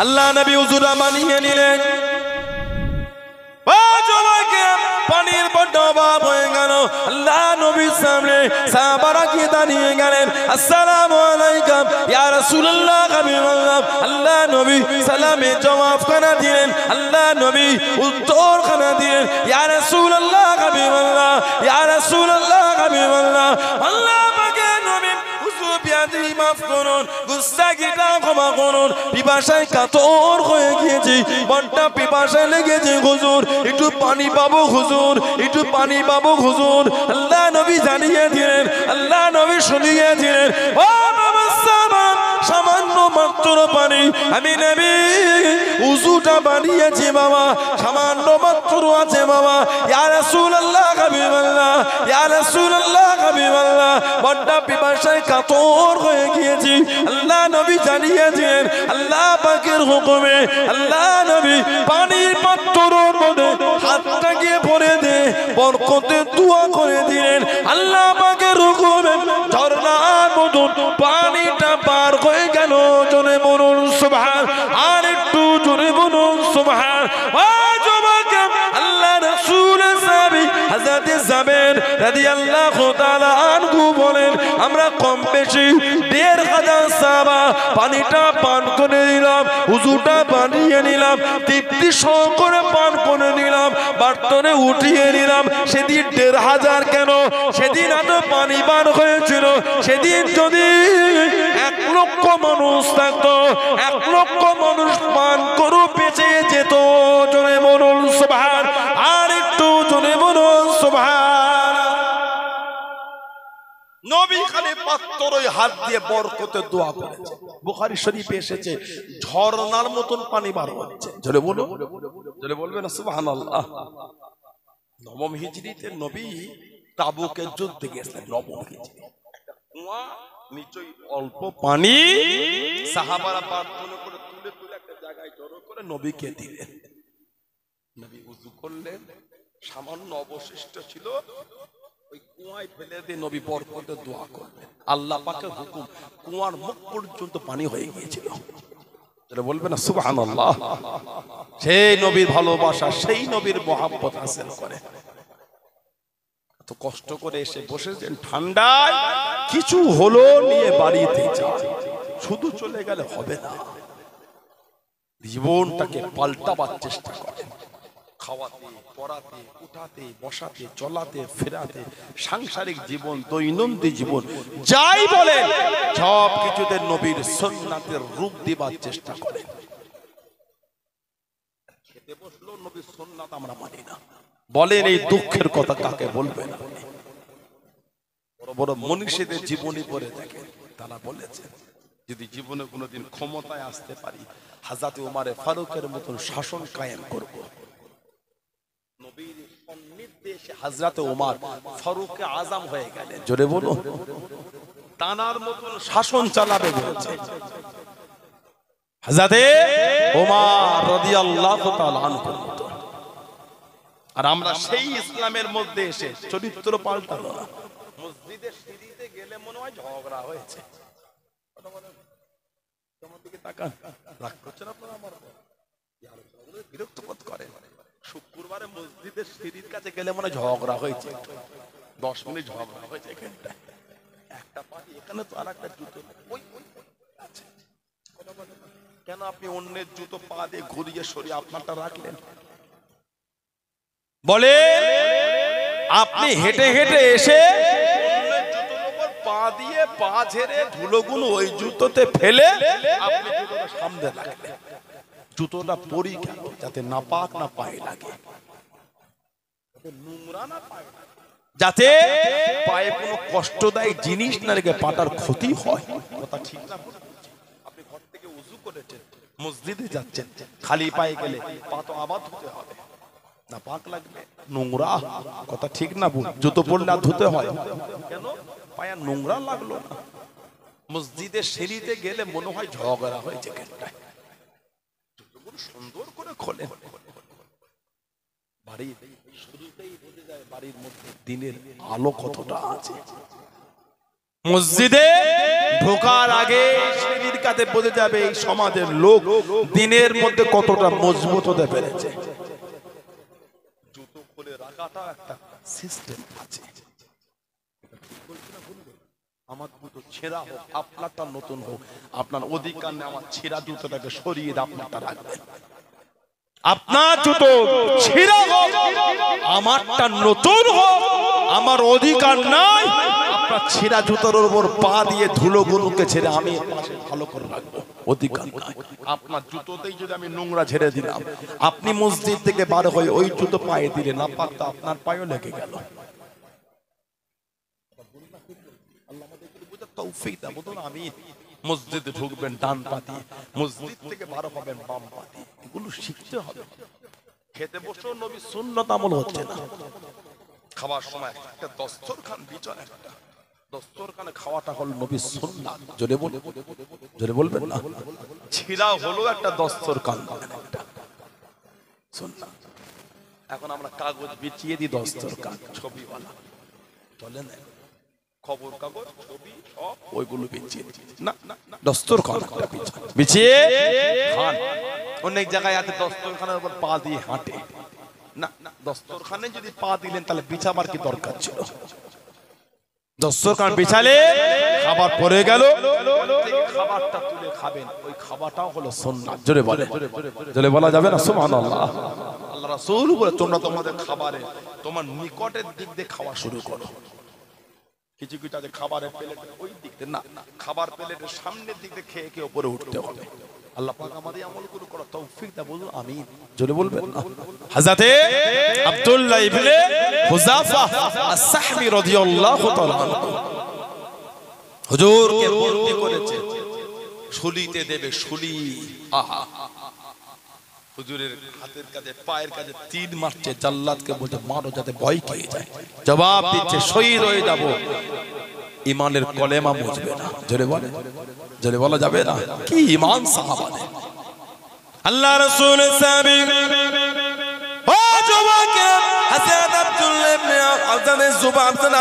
আল্লাহ নবী উযুটা বানিয়ে নিলেন। পানির বড্ড অভাব হয়ে গেল। আল্লাহ নবীর সামনে সাহাবারা গিয়ে দাঁড়িয়ে গেলেন। আসসালামু আলাইকুম ইয়া রাসূলুল্লাহ হাবিবাল্লাহ। আল্লাহ নবী সালামে জবাব খানা দিলেন। আল্লাহ নবী উত্তর খানা দিলেন, ইয়া রাসূলুল্লাহ হাবিবাল্লাহ, ইয়া রাসূলুল্লাহ হাবিবাল্লাহ। আল্লাহ পাকের নবী হুজুর বিয়াদি মাফ করুন, গুস্তাখিটা ক্ষমা করুন, পিপাসায় কাতর হয়ে গিয়েছি, বড্ড পিপাসায় লেগেছে হুজুর, একটু পানি পাবো হুজুর, একটু পানি পাবো হুজুর। আল্লাহ নবী জানিয়ে দিলেন, আল্লাহ নবী শুনিয়ে দিলেন, ও সামান্য মাত্র পানি আমি নবী উযুটা বানিয়েছি বাবা, সামান্য মাত্র আছে বাবা। ইয়া রাসূলুল্লাহ হাবিবাল্লাহ, ইয়া রাসূলুল্লাহ হাবিবাল্লাহ, বড্ড পিপাসায় কাতর হয়ে গিয়েছি। আল্লাহ নবী জানিয়ে দিলেন, আল্লাহ পাকের হুকুমে আল্লাহ নবী পানির পাত্রর মধ্যে হাতটা গিয়ে ভরে দে, বরকতের দোয়া করে দিলেন। আল্লাহ পাকের হুকুমে ঝর্ণার মতন পানিটা পার হয়ে গেল। জোরে বলুন সুবহান, আর একটু জোরে বলুন সুবহান। আল্লাহ রাসূলের সাহাবী হযরত জাবের রাদিয়াল্লাহু তাআলা আনহু বলেন, আমরা কম বেশি ১৫০০ সাহাবা পানিটা পান করে নিলাম, উযুটা বানিয়ে নিলাম, তৃপ্তি সহকারে পান করে নিলাম, বার্তনে উঠিয়ে নিলাম। সেদিন ১৫০০ কেন, সেদিন এত পানি পান হয়েছিল। সেদিন যদি ১,০০,০০০ মানুষ থাকতো, ১,০০,০০০ মানুষ পান করে বেঁচে যেত। জোরে বলুন সুবহান, আর একটু জোরে বলুন সুবহান। নবী খালি পাত্রই হাত দিয়ে বরকতের দোয়া করেছে। বুখারী শরীফে এসেছে ঝর্ণার মতন পানি বার হচ্ছে। জোরে বলুন, জোরে বলবেন না সুবহানাল্লাহ। নবম হিজরিতে নবী তাবুকের যুদ্ধে গেছিলেন। নবম হিজরি কুয়া, নিচই অল্প পানি, সাহাবারা বাথরুমে করে তুলে তুলে একটা জায়গায় জড়ো করে নবীকে দিলেন। নবী উযু করলেন, সামান্য অবশিষ্ট ছিল ওই কুয়ায় ফেলে দিয়ে নবী বরকতের দোয়া করলেন। আল্লাহ পাকের হুকুম, কুয়ার মুখ পর্যন্ত পানি হয়ে গিয়েছিল। বলবেন না সুবহানাল্লাহ। সেই নবীর ভালোবাসা, সেই নবীর মহব্বত হাসিল করে এত কষ্ট করে এসে বসেছেন ঠান্ডায়, কিছু হলো নিয়ে বাড়িতে যান। শুধু চলে গেলে হবে না, জীবনটাকে পাল্টাবার চেষ্টা করেন। খাওয়াতে, পড়াতে, উঠাতে, বসাতে, চলাতে, ফেরাতে, সাংসারিক জীবন, দৈনন্দিন জীবন যাই বলেন, সব কিছুতে নবীর সুন্নাতের রূপ দেবার চেষ্টা করেন। খেতে বসলো নবীর সুন্নাত আমরা মানি না। বলেন এই দুঃখের কথা কাকে বলবেন? বড় বড় মনীষীদের জীবনী পড়ে দেখেন, তারা বলেছেন যদি জীবনে কোনোদিন ক্ষমতায় আসতে পারি, হযরত ওমর ফারুকের মতন শাসন কায়েম করব। নবীর নির্দেশে হযরত ওমর ফারুক আজম হয়ে গেলেন। জোরে বলুন, তানার মতন শাসন চালাবে বলেছে হযরত ওমর রাদিয়াল্লাহু তাআলা আনহু। আর আমরা সেই ইসলামের মধ্যে এসে চরিত্র পাল্টালো না। মসজিদের সিঁড়িতে গেলে মনে হয় ঝগড়া হয়েছে। তোমার দিকে তাকান, রাগ করছেন আপনারা? আমার বিরক্ত বোধ করেন। শুক্রবারে মসজিদের সিঁড়ির কাছে গেলে মনে ঝগড়া হয়েছে, 10 মিনিট ঝগড়া হয়েছে। এখানটায় একটা পাটি এখানে, তো আর একটা জুতো ওই আছে। কেন আপনি অন্যের জুতো পা দিয়ে ঘুরিয়ে সরিয়ে আপনারটা রাখলেন? বলে আপনি হেঁটে হেঁটে এসে জুতোর উপর পা দিয়ে পা ঝেড়ে ধুলোগুলো ওই জুতোতে ফেলে আপনি জুতোটা সামনে রাখলেন। জুতোটা পরি কেন? যাতে নাপাক না পায়ে লাগে, নোংরা না পায়ে, যাতে পায়ে কোনো কষ্টদায়ী জিনিস না লেগে পাটার ক্ষতি হয়। কথা ঠিক না? আপনি ঘর থেকে উযু করেছেন, মসজিদে যাচ্ছেন, খালি পায়ে গেলে পা তো আবার ধুতে হবে না, পাক লাগবে, নোংরা। কথা ঠিক না? জুতো পরলে আর ধুতে হয় কেন? পায়ে নোংরা লাগলো না। মসজিদের সিঁড়িতে গেলে মনে হয় ঝগড়া হয়েছে। সুন্দর করে খোলেন। বাড়ির শুরুতেই বোঝা যায় বাড়ির মধ্যে দিনের আলো কতটা আছে। মসজিদে ঢোকার আগে সিঁড়ির কাছে বোঝা যাবে এই সমাজের লোক দিনের মধ্যে কতটা মজবুত হতে পেরেছে। জুতো খুলে রাখাটা একটা সিস্টেম আছে। আমার জুতো ছেঁড়া হোক, আপনারটা নতুন হোক, আপনার অধিকার নেই আমার ছেঁড়া জুতোটাকে সরিয়ে দিয়ে আপনারটা রাখবেন। আপনার জুতো ছেঁড়া হোক, আমারটা নতুন হোক, আমার অধিকার নাই আপনার ছেঁড়া জুতোর উপর পা দিয়ে ধুলো গুলোকে ছেড়ে আমি ভালো করে রাখবো, অধিকার নাই। আপনার জুতোতেই যদি আমি নোংরা ঝেড়ে দিলাম, আপনি মসজিদ থেকে বার হয়ে ওই জুতো পায়ে দিলেন, না পাকটা আপনার পায়েও লেগে গেল। আমি মসজিদে ঢুকবেন ডান পা দিয়ে, মসজিদ থেকে বার হবেন বাম পা দিয়ে, এগুলো শিখতে হবে। খেতে বসেও নবী সুন্নাত আমল হচ্ছে না। খাবার সময় একটা দস্তরখান বিছানা, একটা দস্তরখানে খাওয়াটা হলো নবী সুন্নাত। জোরে বলে, জোরে বলবেন না? ছিলা হলো একটা দস্তরখান, একটা সুন্নাত। এখন আমরা কাগজ বিছিয়ে দিই দস্তরখান, ছবিওয়ালা চলে না, খবর কাগজ ছবি সব ওইগুলো বিছিয়ে না, দস্তরখান বিছিয়ে খান। অনেক জায়গায় আছে দস্তরখানের উপর পা দিয়ে হাঁটে না, দস্তরখানে যদি পা দিলেন তাহলে বিছাবার কি দরকার ছিল? দস্তরখান বিছালে খাবার পড়ে গেল, খাবারটা তুলে খাবেন, ওই খাবারটাও হলো সুন্নাত। জোরে বলে, জোরে বলা যাবে না সুবহানাল্লাহ। আল্লাহ রাসূল বলে তোমরা তোমাদের খাবারে তোমার নিকটের দিক দিয়ে খাওয়া শুরু করো। কিছু কিছু আছে খাবারের প্লেটের ওই দিক দিয়ে না, খাবার প্লেটের সামনের দিক দিয়ে খেয়ে খেয়ে উপরে উঠতে হবে। আল্লাহ পাক আমাদের আমলগুলো করার তৌফিক দাও, বলুন আমিন। জোরে বলবেন না? হযরতে আব্দুল্লাহ ইবনে হুযাফা আস-সাহমি রাদিয়াল্লাহু তাআলা হুজুরকে বন্দি করেছে, শুলিতে দেবে, শুলি। আহা, হুজুরের হাতের কাছে পায়ের কাছে তিন মারছে, জাল্লাদকে বলছে মারো যাতে ভয় খেয়ে যায়। জবাব দিচ্ছে শহীদ হয়ে যাব, ইমানের কলেমা বুঝবে না। জোরে বলে, জোরে বলা যাবে না? কি ইমান সাহাবাদের! আল্লাহ রাসূল সাহাবী ও জওয়াকে হযরত আব্দুল্লাহ ইবনে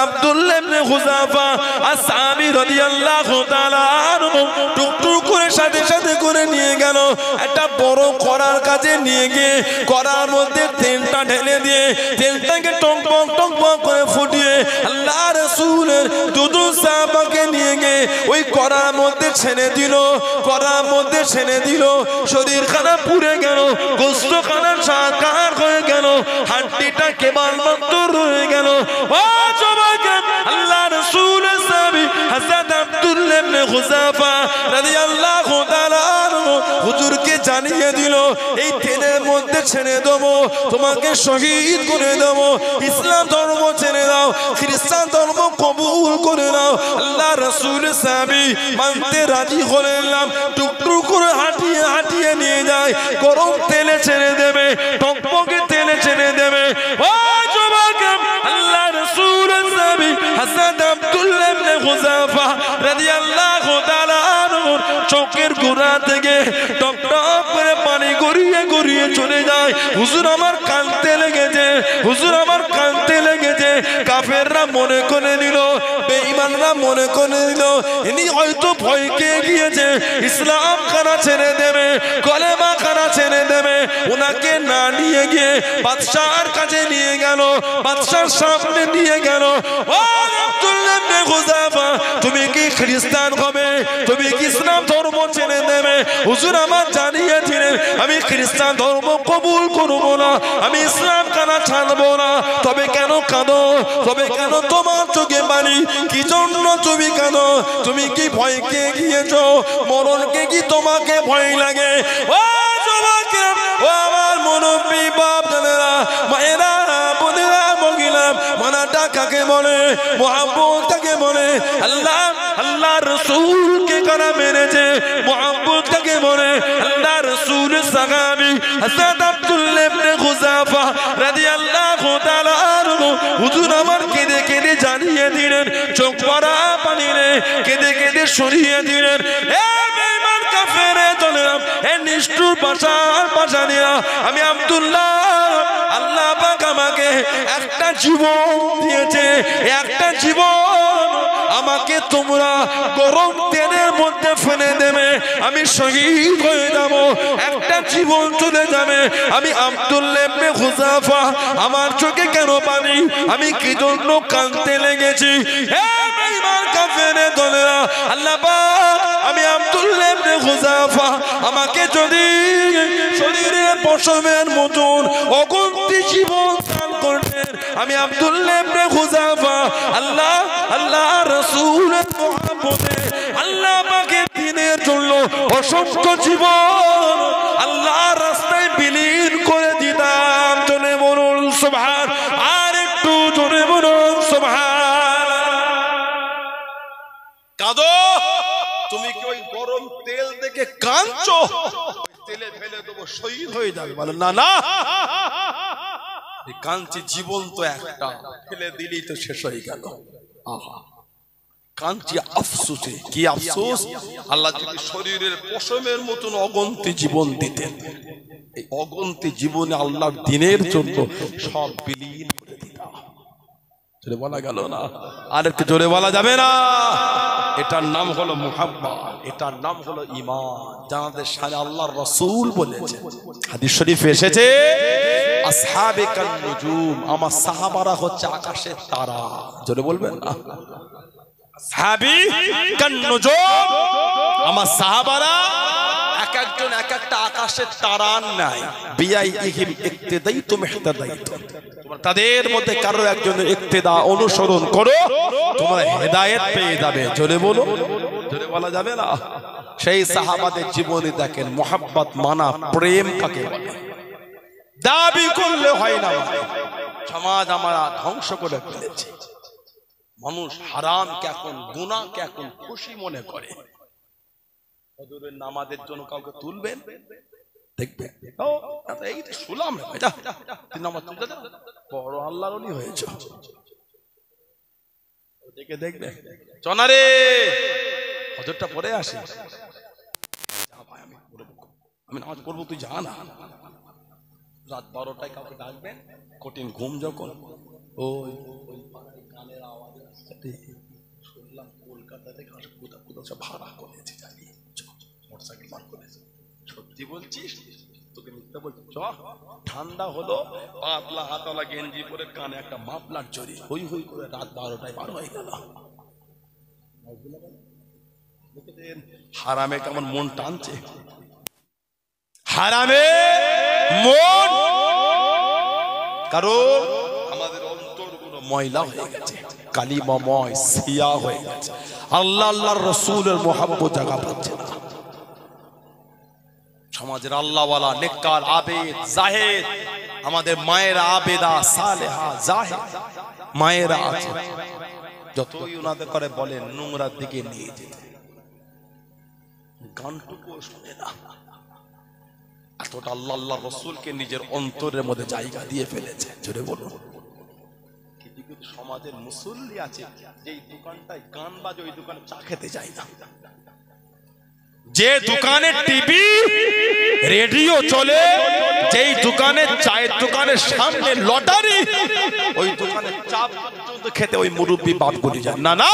আব্দুল্লাহ ইবনে হুযাফা আস-সাহাবী রাদিয়াল্লাহু তাআলা আনহু টুকটুক করে সাথে সাথে করে নিয়ে গেল একটা বড় কড়ার কাছে নিয়ে গিয়ে কড়ার মধ্যে তেলটা ঢেলে দিয়ে তেলটাকে টকবক টকবক করে ফুটিয়ে আল্লাহ রাসূলের দুদু সাহাবাকে নিয়ে গিয়ে ওই কড়ার মধ্যে ছেড়ে দিল, কড়ার মধ্যে ছেড়ে দিল। শরীরখানা পুড়ে গেল, গোশতখানা সাকার হয়ে গেল, হাড্ডিটা কেবলমাত্র রয়ে গেল। ও জওয়াকে আল্লাহ রাসূলের সাহাবী হযরত আব্দুল্লাহ ইবনে হুযাফা রাদিয়াল্লাহু তাআলা হুজুরকে জানিয়ে দিল এই তেলের মধ্যে ছেড়ে দেবো, তোমাকে শহীদ করে দেবো, ইসলাম ধর্ম ছেড়ে দাও, খ্রিস্টান ধর্ম কবুল করে নাও। আল্লাহ রাসূলের সাহাবী মানতে রাজি হলেন, টুকটুক করে হাঁটিয়ে হাঁটিয়ে নিয়ে যায়, গরম তেলে ছেড়ে দেবে, টকটকে তেলে ছেড়ে দেবে। ও যুবক, আল্লাহ রাসূলের সাহাবী হযরত আব্দুল্লাহ ইবনে হুযাফা রাদিয়াল্লাহু তাআলা আনহু চোখের গোড়া থেকে টক টক করে পানি গড়িয়ে গড়িয়ে চলে যায়। হুজুর আমার কাঁদতে লেগেছে, হুজুর আমার কাঁদতে লেগেছে। কাফেররা মনে করে নিল, বেঈমানরা মনে করে নিল ইনি হয়তো ভয় পেয়ে গিয়েছে, ইসলাম খানা ছেড়ে দেবে, কলেমা খানা ছেড়ে দেবে। ওনাকে না নিয়ে গিয়ে বাদশাহর কাছে নিয়ে গেল, বাদশাহর সামনে নিয়ে গেল। ও আব্দুল্লাহ ইবনে হুযাফা, তুমি কি খ্রিস্টান হবে? তুমি কি ইসলাম ধর্ম ছেড়ে দেবে? হুজুর আমার জানিয়েছিলেন আমি খ্রিস্টান ধর্ম কবুল করব না, আমি ইসলাম কানা ছাড়বো না। তবে কেন কাঁদো? তবে কেন তোমার চোখে পানি? কি জন্য তুমি কাঁদো? তুমি কি ভয় পেয়ে গিয়েছো? মরণকে কি তোমাকে ভয় লাগে? ও যুবকেরা, ও আমার মুরব্বি বাপ দাদারা, মায়েরা, বোনেরা, মহিলা, মানাটা কাকে বলে? মুহাব্বত কাকে বলে? আল্লাহ আল্লাহ রাসূলকে কারা মেরেছে? মুহাব্বত কাকে বলে? আল্লাহ রাসূলের সাহাবী হযরত আব্দুল্লাহ ইবনে হুযাফা রাদিয়াল্লাহু তাআলা আনহু হুজুর আমার কেঁদে কেঁদে জানিয়ে দিলেন, চোখ ভরা পানি রে কেঁদে কেঁদে সরিয়ে দিলেন। এ বেঈমান কাফেরে চলেলাম, এ নিষ্ঠুর পাশানিরা, আমি আব্দুল্লাহ, আল্লাহ পাক আমাকে একটা জীবন দিয়েছে, একটা জীবন আমাকে তোমরা গরম তেলের মধ্যে ফেলে দেবে, আমি শহীদ হয়ে যাব, একটা জীবন চলে যাবে। আমি আব্দুল্লাহ ইবনে হুযাফা, আমার চোখে কেন পানি, আমি কি জন্য কাঁদতে লেগেছি? হে বেঈমান কাফেরের দলেরা, আল্লাহ পাক আমি আব্দুল্লাহ ইবনে হুযাফা, আমাকে যদি শরীরের পশমের মতন অগন্তি জীবন দান করতেন, আমি আব্দুল্লাহ ইবনে হুযাফা আল্লাহ রাসূলের মহব্বতে আল্লাহ পাকের দ্বীনের জন্য অসংখ্য জীবন আল্লাহর রাস্তায় বিলীন করে দিতাম। জোরে বলুন সুবহান, আর একটু জোরে বলুন সুবহান। কাঁদো, তুমি কি ওই গরম তেল দেখে কাঁদছো? তেলে ফেলে দেবো, শহীদ হয়ে যাবে। বলে না না, কাঁদছি, জীবন তো একটা, ফেলে দিলেই তো শেষ হয়ে গেল। আহা, কাঁদছি আফসোসে। কি আফসোস? আল্লাহ যদি শরীরের পশমের মতন অগন্তি জীবন দিতেন, এই অগন্তি জীবনে আল্লাহর দ্বীনের জন্য সব বিলীন করে দিতাম। জোরে বলা গেল না, আর একটু জোরে বলা যাবে না? এটার নাম হলো মুহাব্বত, এটার নাম হলো ঈমান, যাদের সাথে আল্লাহর রাসূল বলেছে। হাদিস শরীফে এসেছে, আসহাবে কান নুজুম, আমার সাহাবারা হচ্ছে আকাশের তারা। জোরে বলবেন না? আসহাবি কান নুজুম, আমার সাহাবারা এক একজন এক একটা আকাশের তারা নাই। বিআইহিম ইক্তিদাইতুম ইহতাদাইতুম, তোমরা তাদের মধ্যে কারো একজনের ইক্তিদা অনুসরণ করো, তোমরা হেদায়েত পেয়ে যাবে। জোরে বলো, জোরে বলা যাবে না? সেই সাহাবাদের জীবনী দেখেন, মুহাব্বত মানা, প্রেম কাকে বলে? দাবি করলে হয় না। সমাজ আমরা ধ্বংস করে ফেলেছে। মানুষ হারামকে এখন, গুনাহকে এখন খুশি মনে করে। হযরতের নামাজের জন্য কাউকে তুলবেন, দেখবে এই তো শুনলাম তুই নামাজ তুলতে যা, বড় আল্লাহর ওলি হয়েছে, দেখে দেখবে চনারে হযরতটা পরে আসে, আমি নামাজ করবো, তুই যা না। রাত 12টায় কাউকে ডাকবেন, কঠিন ঘুম যখন, ওই গানের আওয়াজ আসছে, শুনলাম কলকাতা থেকে কোথাও সব ভাড়া করেছে, জানি মোটরসাইকেল বার করেছে। সত্যি বলছিস? তোকে মিথ্যা বলছি? চ, ঠান্ডা হলো, পাতলা হাতওয়ালা গেঞ্জি পরে, কানে একটা মাফলার জড়ি, হই হই করে রাত 12টায় বার হয়ে গেল। হারামে কেমন মন টানছে, হারামে মন, কারণ আমাদের অন্তরগুলো ময়লা হয়ে গেছে, কালিমাময় সিয়া হয়ে গেছে। আল্লাহ আল্লাহর রাসূলের মুহাব্বত জায়গা পাচ্ছে না। সমাজের আল্লাহওয়ালা, নেককার, আবেদ, জাহেদ, আমাদের মায়েরা আবেদা, সালেহা, জাহেদ মায়েরা আছে, যতই ওনাদের করে বলেন নোংরার দিকে নিয়ে যেতে, গানটুকু শুনে না। এতটা আল্লাহ আল্লাহ রাসূলকে নিজের অন্তরের মধ্যে জায়গা দিয়ে ফেলেছে। জোরে বলুন। কিছু কিছু সমাজের মুসল্লি আছে, যেই দোকানটায় গান বাজে ওই দোকানে চা খেতে যায় না, যে দোকানে টিভি রেডিও চলে, যেই দোকানে চায়ের দোকানের সামনে লটারি, ওই দোকানে চা পর্যন্ত খেতে ওই মুরব্বী বাপ বলে যায় না। না,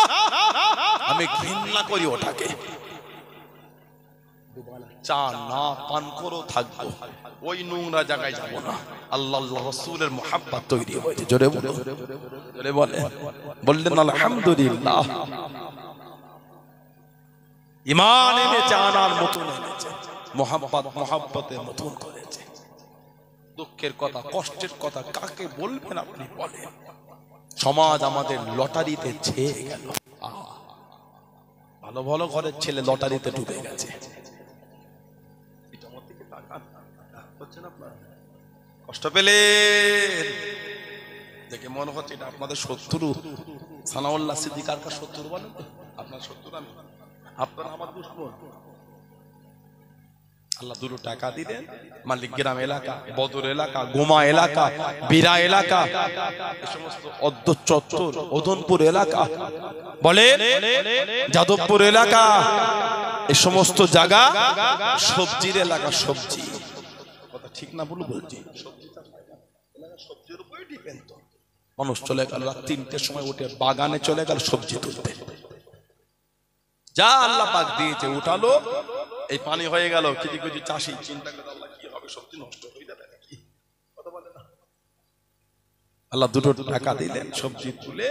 আমি ঘৃণা করি ওটাকে। চা না পান করো থাকবো, ওই নোংরা জায়গায় যাবো না। আল্লাহ আল্লাহ রাসূলের মুহাব্বত তৈরি হয়েছে। জোরে বলো, জোরে বলে, বললেন আলহামদুলিল্লাহ। ঈমান এনেছে, আনার মতন এনেছে, মুহাব্বত মুহাব্বতের মতন করেছে। দুঃখের কথা, কষ্টের কথা কাকে বলবেন আপনি বলেন? সমাজ আমাদের লটারিতে ছেয়ে গেল। ভালো ভালো ঘরের ছেলে লটারিতে ডুবে গেছে। কষ্ট পেলে দেখে মনে হচ্ছে এটা আপনাদের শত্রু। সানাউল্লাহ সিদ্দিক কার শত্রু বলেন? আপনার শত্রু আমি, আপনারা আমার দুশমন। আল্লাহ দুটো টাকা দিলেন, মালিকগ্রাম এলাকা, বদর এলাকা, গোমা এলাকা, বীরা এলাকা, এই সমস্ত অদ্য চত্বর, ওদনপুর এলাকা, বলে যাদবপুর এলাকা, এই সমস্ত জায়গা সবজির এলাকা। সবজি কথা ঠিক না ভুল বলছি? সবজির উপরে ডিপেন্ড। মানুষ চলে গেল রাত 3টের সময় উঠে বাগানে চলে গেল সবজি তুলতে। যা আল্লাহ পাক দিয়েছে উঠালো, এই পানি হয়ে গেল। কিছু কিছু চাষি চিন্তা করে আল্লাহ কি হবে, সবজি নষ্ট হয়ে যাবে নাকি, কথা বলে না। আল্লাহ দুটো টাকা দিলেন, সবজি তুলে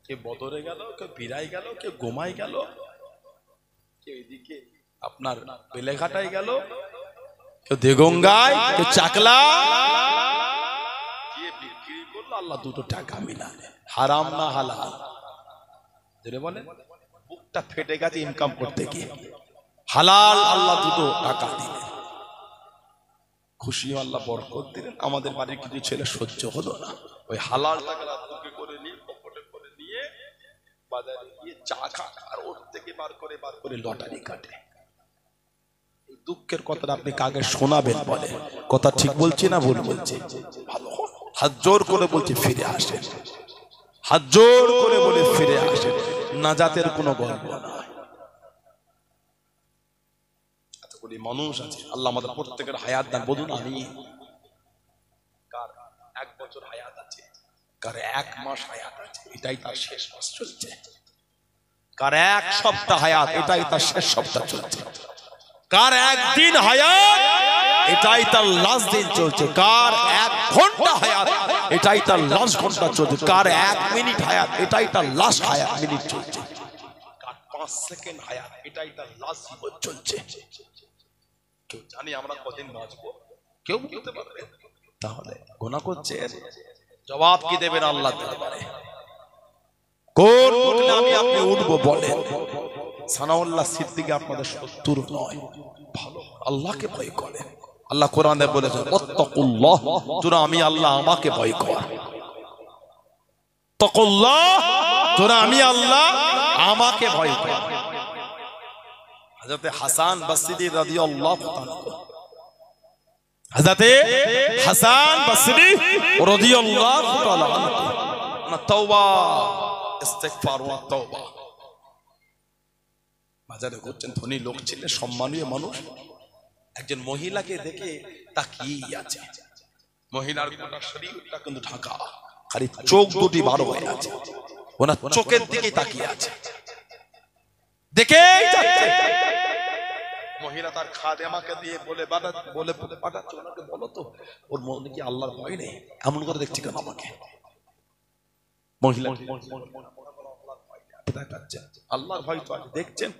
কে বদরে গেল, কে বিরাই গেল, কে গোমাই গেল, কে এদিকে আপনার বেলেঘাটায় গেল, কেউ দেগঙ্গায়, কেউ চাকলা গিয়ে বিক্রি করলো। আল্লাহ দুটো টাকা মিলালে, হারাম না হালাল বলেন। বুকটা ফেটে গেছে ইনকাম করতে গিয়ে, হালাল আল্লাহ দুটো টাকা দিলেন, খুশি আল্লাহ বরকত দিলেন। আমাদের বাড়ির কিছু ছেলে সহ্য হলো না, ওই হালাল টাকা বুকে করে নিয়ে পকেটে করে নিয়ে বাজারে গিয়ে চা খায়, আর ওর থেকে বার করে লটারি কাটে। দুঃখের কথাটা আপনি কাকে শোনাবেন বলে, কথা ঠিক বলছি না ভুল বলছি? ভালো, হাত জোর করে বলছি ফিরে আসেন, হাত জোর করে বলে ফিরে আসেন, নাজাতের কোনো গল্প নয়। এতগুলি মানুষ আছে, আল্লাহ আমাদের প্রত্যেকের হায়াত দান। বলুন আমি, কার 1 বছর হায়াত আছে, কার 1 মাস হায়াত আছে, এটাই তার শেষ মাস চলছে। কার 1 সপ্তাহ হায়াত, এটাই তার শেষ সপ্তাহ চলছে। কার 1 দিন হায়াত, এটাই তার লাস্ট দিন চলছে। কার 1 ঘন্টা হায়াত, এটাই তার লাস্ট ঘন্টা চলছে। কার 1 মিনিট হায়াত, এটাই তার লাস্ট হায়াত মিনিট চলছে। কার 5 সেকেন্ড হায়াত, এটাই তার লাস্ট জীবন চলছে। কেউ জানি আমরা কদিন বাঁচবো, কেউ বলতে পারবে? তাহলে গুনাহ করছে, জবাব কি দেবেন আল্লাহ দরবারে? কোন উঠলে আমি আপনি উঠবো বলেন? সানাউল্লাহ সিদ্দিকী আপনাদের শত্রু নয়, ভালো আল্লাহকে ভয় করেন। আল্লাহ কোরআনে বলেছেন ওয়াত্তাকুল্লাহ, তোরা আমি আল্লাহ আমাকে ভয় কর। তাকুল্লাহ, তোরা আমি আল্লাহ আমাকে ভয় কর। হযরত হাসান বসরি রাদিয়াল্লাহু তাআলা, হযরত হাসান বসরি রাদিয়াল্লাহু তাআলা না তওবা ইস্তিগফার ওয়া তওবা বাজারে করছেন। ধনী লোক ছিলেন, সম্মানীয় মানুষ। একজন মহিলাকে দেখে তাকিয়ে আছে, মহিলার গোটা শরীরটা কিন্তু ঢাকা, খালি চোখ দুটি বার হয়ে আছে, ওনার চোখের দিকে তাকিয়ে আছে। দেখেই যাচ্ছে। মহিলা তার খাদেমাকে দিয়ে বলে পাঠাচ্ছে, ওনাকে বলো তো ওর মনে কি আল্লাহর ভয় নেই, এমন করে দেখছি কেন আমাকে? মহিলা আল্লাহর ভয় তো দেখছেন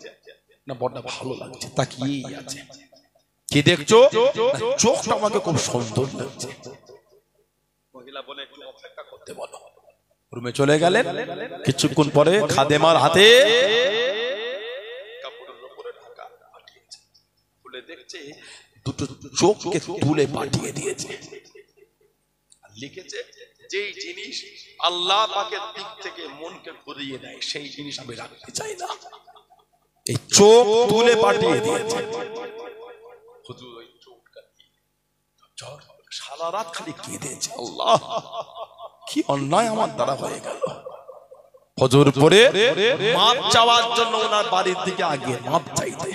না, বড় ভালো লাগছে, তাকিয়ে আছে। কি দেখছো? চোখটা আমাকে খুব সুন্দর লাগছে। মহিলা বলে একটু অপেক্ষা করতে বলো। রুমে চলে গেলেন। কিছুক্ষণ পরে খাদেমার হাতে কাপড়ের উপরে ঢাকা পাঠিয়েছে, খুলে দেখছে দুটো চোখকে তুলে পাঠিয়ে দিয়েছে। আর লিখেছে, যেই জিনিস আল্লাহ পাকের দিক থেকে মনকে ঘুরিয়ে দেয়, সেই জিনিস আমি রাখতে চাই না। এই চোখ তুলে পাঠিয়ে দিয়েছে। হুজুর ওই চোখটা সারা রাত খালি কেঁদেছে, আল্লাহ কি অন্যায় আমার দ্বারা হয়ে গেল। ফজর পরে মাপ চাওয়ার জন্য ওনার বাড়ির দিকে আগে মাপ চাইতে,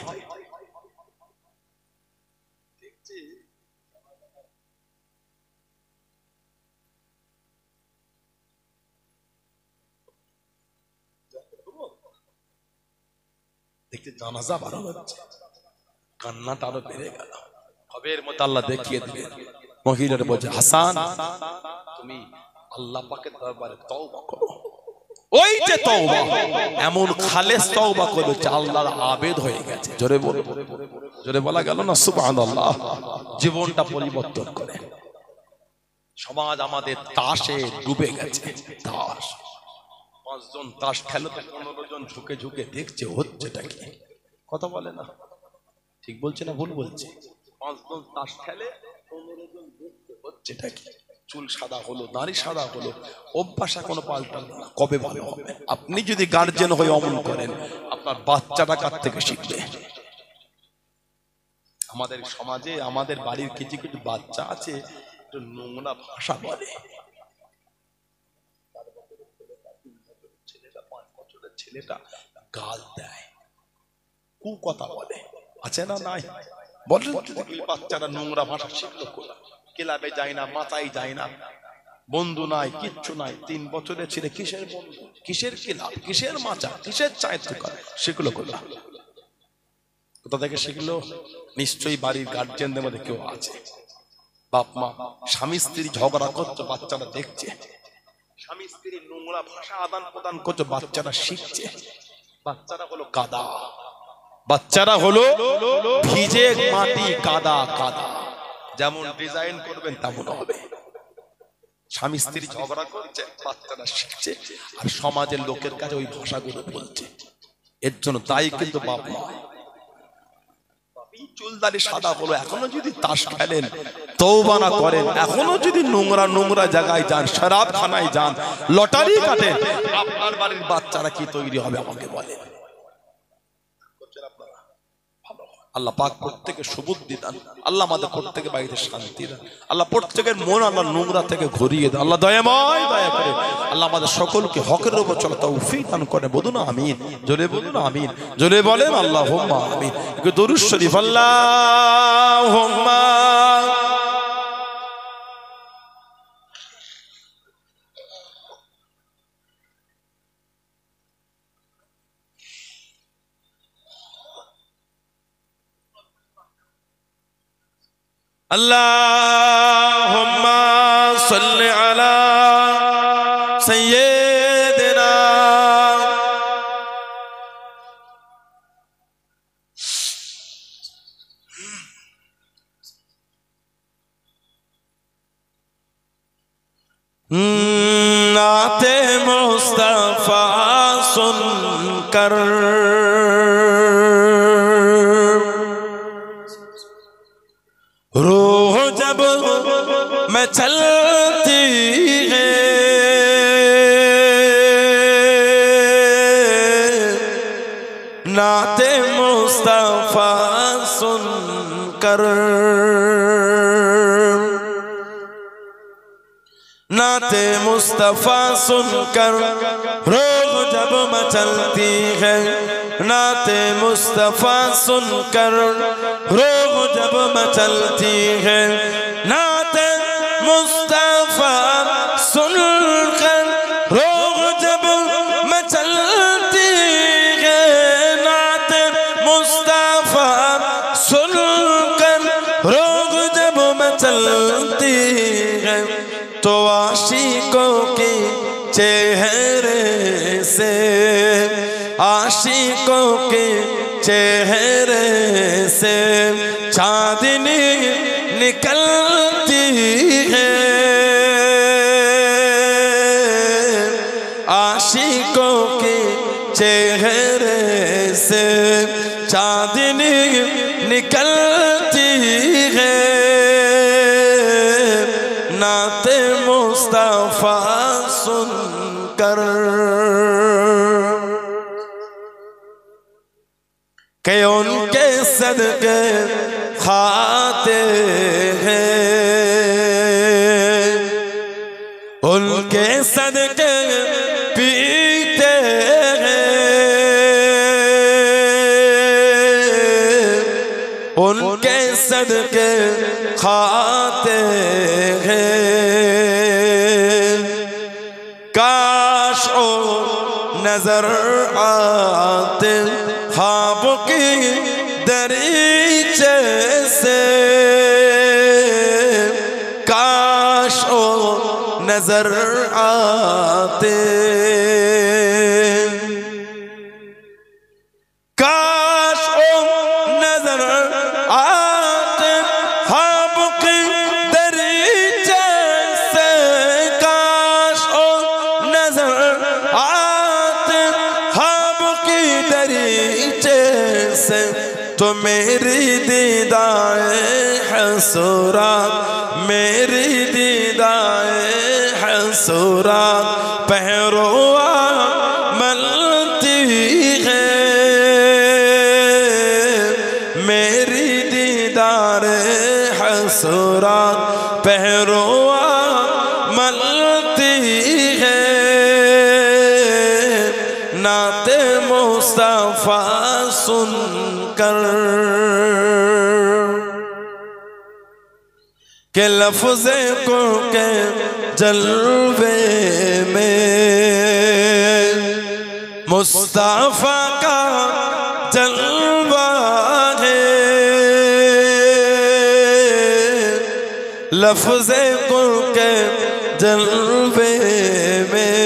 দেখতে জানাজা বাড়ানো হচ্ছে, কান্নাটা আরো বেড়ে গেল। খবরের মধ্যে আল্লাহ দেখিয়ে দিলেন, মহিলার বলছে, হাসান তুমি আল্লাহ পাকের দরবারে তওবা করো। ওই যে তওবা, এমন খালেস তওবা করেছে, আল্লাহর আবেদ হয়ে গেছে। জোরে বলো, জোরে বলা গেল না সুবহানাল্লাহ। জীবনটা পরিবর্তন করে। সমাজ আমাদের তাসে ডুবে গেছে। তাস, 5 জন তাস খেলে তো 15 জন ঝুঁকে ঝুঁকে দেখছে হচ্ছেটা কি, কথা বলে না, ঠিক বলছে না ভুল বলছে? 5 জন তাস খেলে, 15 জন দেখছে হচ্ছেটা কি। চুল সাদা হলো, দাড়ি সাদা হলো, অভ্যাস কোনো পাল্টালো না, কবে ভালো হবে? আপনি যদি গার্জেন হয়ে অমল করেন, আপনার বাচ্চাটা কার থেকে শিখবে? আমাদের সমাজে, আমাদের বাড়ির কিছু কিছু বাচ্চা আছে, একটু নোংরা ভাষা বলে। ছেলেটা 5 বছরের ছেলেটা গাল দেয়, কু কথা বলে, আছে না নাই? বলেন বাচ্চারা নোংরা ভাষা শিখলো কোথায়? ক্লাবে যায় না, মাথায় যায় না, বন্ধু নাই, কিচ্ছু নাই। 3 বছরের ছেলে কিসের বন্ধু, কিসের কিলাপ, কিসের মাচা, কিসের চায়ের দোকান, সেগুলো করলাম কোথা থেকে শিখলো? নিশ্চয়ই বাড়ির গার্জিয়ানদের মধ্যে কেউ আছে। বাপ মা স্বামী স্ত্রী ঝগড়া করছে, বাচ্চারা দেখছে। স্বামী স্ত্রীর নোংরা ভাষা আদান প্রদান করছে, বাচ্চারা শিখছে। বাচ্চারা হলো কাদা, বাচ্চারা হলো ভিজে মাটি, কাদা কাদা। যেমন ডিজাইন করবেন তেমন হবে। স্বামী স্ত্রী ঝগড়া করছে, বাচ্চারা শিখছে, আর সমাজের লোকের কাছে ওই ভাষাগুলো বলছে। এর জন্য তাই কিন্তু বাপ মা চুলদারি সাদা হলো, এখনো যদি তাস খেলেন, তওবা না করেন, এখনো যদি নোংরা নোংরা জায়গায় যান, শরাব খানায় যান, লটারি কাটেন, আপনার বাড়ির বাচ্চারা কি তৈরি হবে আমাকে বলেন? আল্লাহ পাক প্রত্যেকে সুবুদ্ধি দান, আল্লাহ আমাদের প্রত্যেকে বাড়িতে শান্তি দান, আল্লাহ প্রত্যেকের মন আল্লাহ নোংরা থেকে ঘুরিয়ে দেন, আল্লাহ দয়াময় দয়া করে আল্লাহ আমাদের সকলকে হকের উপর চলা তৌফিক দান করে। বলুন আমিন, জোরে বলুন আমিন, জোরে বলেন আল্লাহুম্মা আমিন। দরুদ শরীফ আল্লাহুম্মা अल्लाहुम्मा सल्लि अला सय्यिदिना नाते मुस्तफा सुनकर रूह जब मैं चलती है, नाते मुस्तफा सुनकर, नाते मुस्तफा सुनकर रूह जब मचलती है, नाते मुस्तफा सुनकर रूह जब मचलती है, नाते मुस्तफा सुनकर रूह जब मचलती है, नाते मुस्तफा सुनकर रूह जब मचलती है, तो आशिकों के चेहरे से, आशिकों के चेहरे से चांदनी निकलती है, आशिकों के चेहरे से चांदनी निकलती है, नाते मुस्तफा सुनकर के उनके सदके खाते हैं, उनके सदके पीते हैं, उनके सदके खाते हैं, काश ओ नजर आते ख्वाब की दरीचे से, काश ओ नजर आते, काश ओ नजर आते ख्वाब की दरीचे से, काश ओ नजर आते ख्वाब की दरीचे से, तो मेरी दीदाए हसूरात, मेरी दीदाए हसूरात पहरुआ मलती है, मेरी दीदारे हसूरात पहरुआ मलती है, नाते मुस्तफा सुनकर के लफ्ज़े कुल के जलवे में मुस्तफा का जलवा है। लफ्ज़े कुल के जलवे में,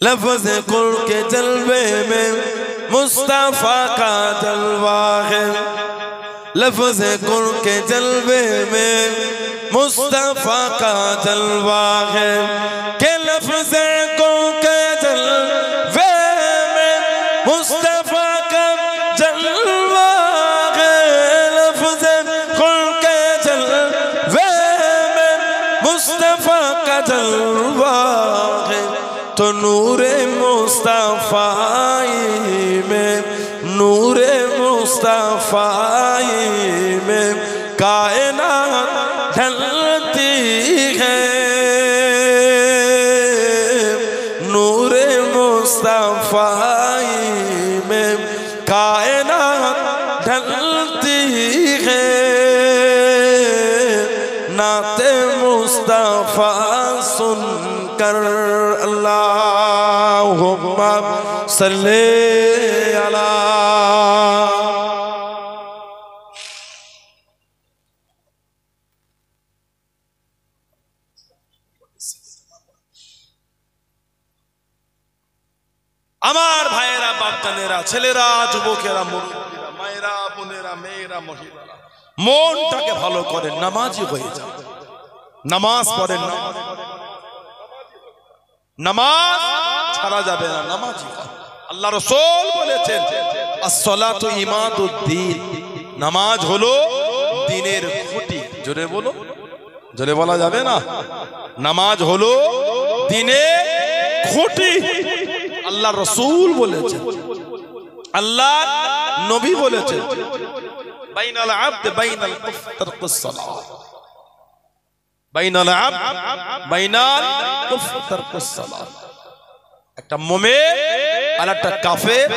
लफ्ज़े कुल के जलवे में मुस्तफा का जलवा है। लफ्ज़े कुल के जलवे में मुस्तफा का जलवा है। के लफ्ज़े कुल के जलवे में मुस्तफा का जलवा है। लफ्ज़े कुल के जलवे में मुस्तफा का जलवा है। तो नूरे मुस्तफाई में, नूरे मुस्तफाई में कायनात ढलती है। नूरे मुस्तफाई में कायनात ढलती है। नाते मुस्तफा सुनकर अल्लाहुम्मा सल्ले अला। আমার ভাইয়েরা, বাপজানেরা, ছেলেরা, যুবকেরা, মুরব্বীরা, মায়েরা, বোনেরা, মেয়েরা, মহিলারা, মনটাকে ভালো করে নামাজি হয়ে যান। নামাজ পড়েন না, নামাজ ছাড়া যাবে না, নামাজি। আল্লাহ রাসূল বলেছেন আস-সালাতু ইমাদুদ্দিন, নামাজ হলো দ্বীনের খুঁটি। জোরে বলো, জোরে বলা যাবে না। নামাজ হলো দ্বীনের খুঁটি। আল্লাহ রাসূল বলেছেন, আল্লাহ নবী বলেছেন বাইনাল আবদ বাইনাল কুফর তারকুস সালাত, বাইনাল আবদ বাইনাল কুফর তারকুস সালাত। একটা মুমিন আর একটা কাফের,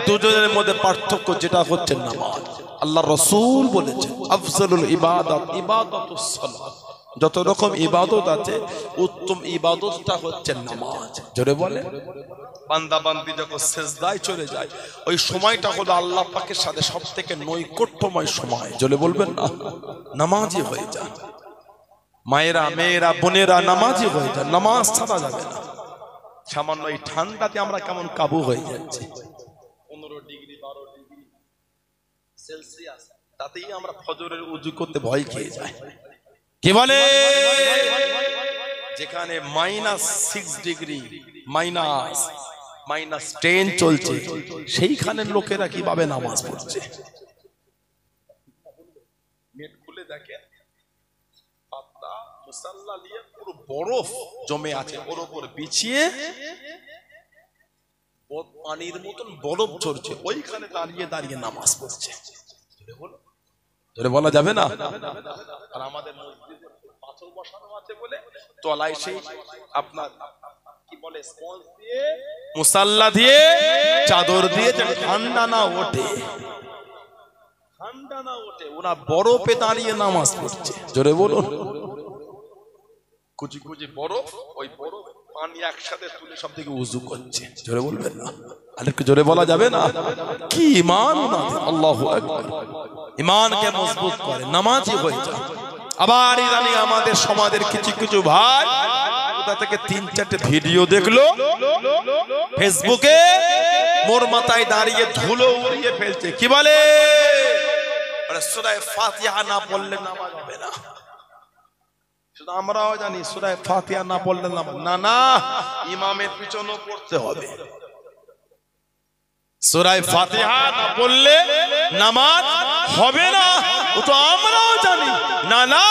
দুজনের মধ্যে পার্থক্য যেটা হচ্ছে নামাজ। আল্লাহ রাসূল বলেছেন আফজালুল ইবাদাত ইবাদাতুস সালাত। যত রকম ইবাদত আছে উত্তম ইবাদতটা হচ্ছে নামাজ। জোরে বলে। বান্দা বান্দি যখন সিজদায় চলে যায় ওই সময়টা হলো আল্লাহ পাকের সাথে সবথেকে নৈকট্যময় সময়। জোরে বলবেন না, নামাজি হয়ে যান। মায়েরা, মেয়েরা, বোনেরা নামাজি হয়ে যান। নামাজ ছাড়া যাবে না। সামান্য এই ঠান্ডাতে আমরা কেমন কাবু হয়ে যাচ্ছি। 15 ডিগ্রি 12 ডিগ্রি সেলসিয়াস, তাতেই আমরা ফজরের ওযু করতে ভয় খেয়ে যাই। কি বলে? যেখানে -6 ডিগ্রি, -10 চলছে, সেইখানে লোকেরা কিভাবে নামাজ পড়ছে। নেট খুলে দেখেন, পাতলা মুসাল্লা নিয়ে পুরো বরফ জমে আছে, ওর উপর বিছিয়ে পানির মতন বরফ ঝরছে, ওইখানে দাঁড়িয়ে দাঁড়িয়ে নামাজ পড়ছে। বলা যাবে না। আর আমাদের মসজিদে পাথর বসানো আছে বলে তলায় সেই আপনার কি বলে স্পঞ্জ দিয়ে, মুসাল্লা দিয়ে, চাদর দিয়ে ঠান্ডা না ওঠে, ঠান্ডা না ওঠে, ওরা বরফে দাঁড়িয়ে নামাজ পড়ছে। জোরে বলুন। কুচি কুচি বরফ, ওই বরফ পানি একসাথে তুলে সব থেকে উযু করছে। জোরে বলবেন না, আরেকটু জোরে বলা যাবে না। কি ঈমান ওনাদের, আল্লাহু আকবার। ঈমানকে মজবুত করে নামাজি হয়ে যায়। আবার ইদানি আমাদের সমাজের কিছু কিছু ভাই কোথা থেকে 3-4টে ভিডিও দেখলো ফেসবুকে, মোর মাথায় দাঁড়িয়ে ধুলো উড়িয়ে ফেলছে। কি বলে? সূরা ফাতিহা না পড়লে নামাজ হবে না। শুধু আমরাও জানি সূরা ফাতিহা না পড়লে নামাজ না, না, ইমামের পিছনেও পড়তে হবে। সূরা ফাতিহা না পড়লে নামাজ হবে না, ও তো আমরাও জানি। না, না,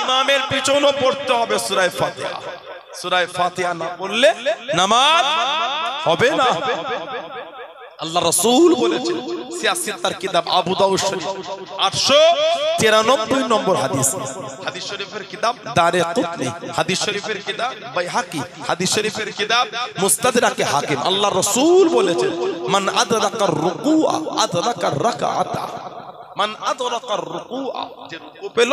ইমামের পিছনেও পড়তে হবে সূরা ফাতিহা। সূরা ফাতিহা না পড়লে নামাজ হবে না। আল্লাহ রাসূল বলেছেন, সিয়াসিতার কিতাব আবু দাউদ শরীফ 893 নম্বর হাদিস, হাদিস শরীফের কিতাব দারকুতনি, হাদিস শরীফের কিতাব বাইহাকি, হাদিস শরীফের কিতাব মুস্তাদরাকে হাকিম। আল্লাহ রাসূল বলেছেন, মান আদরাকার রুকুআ আদরাকার রাকাআতা। মান আদরাকার রুকুআ, যে রুকু পেল,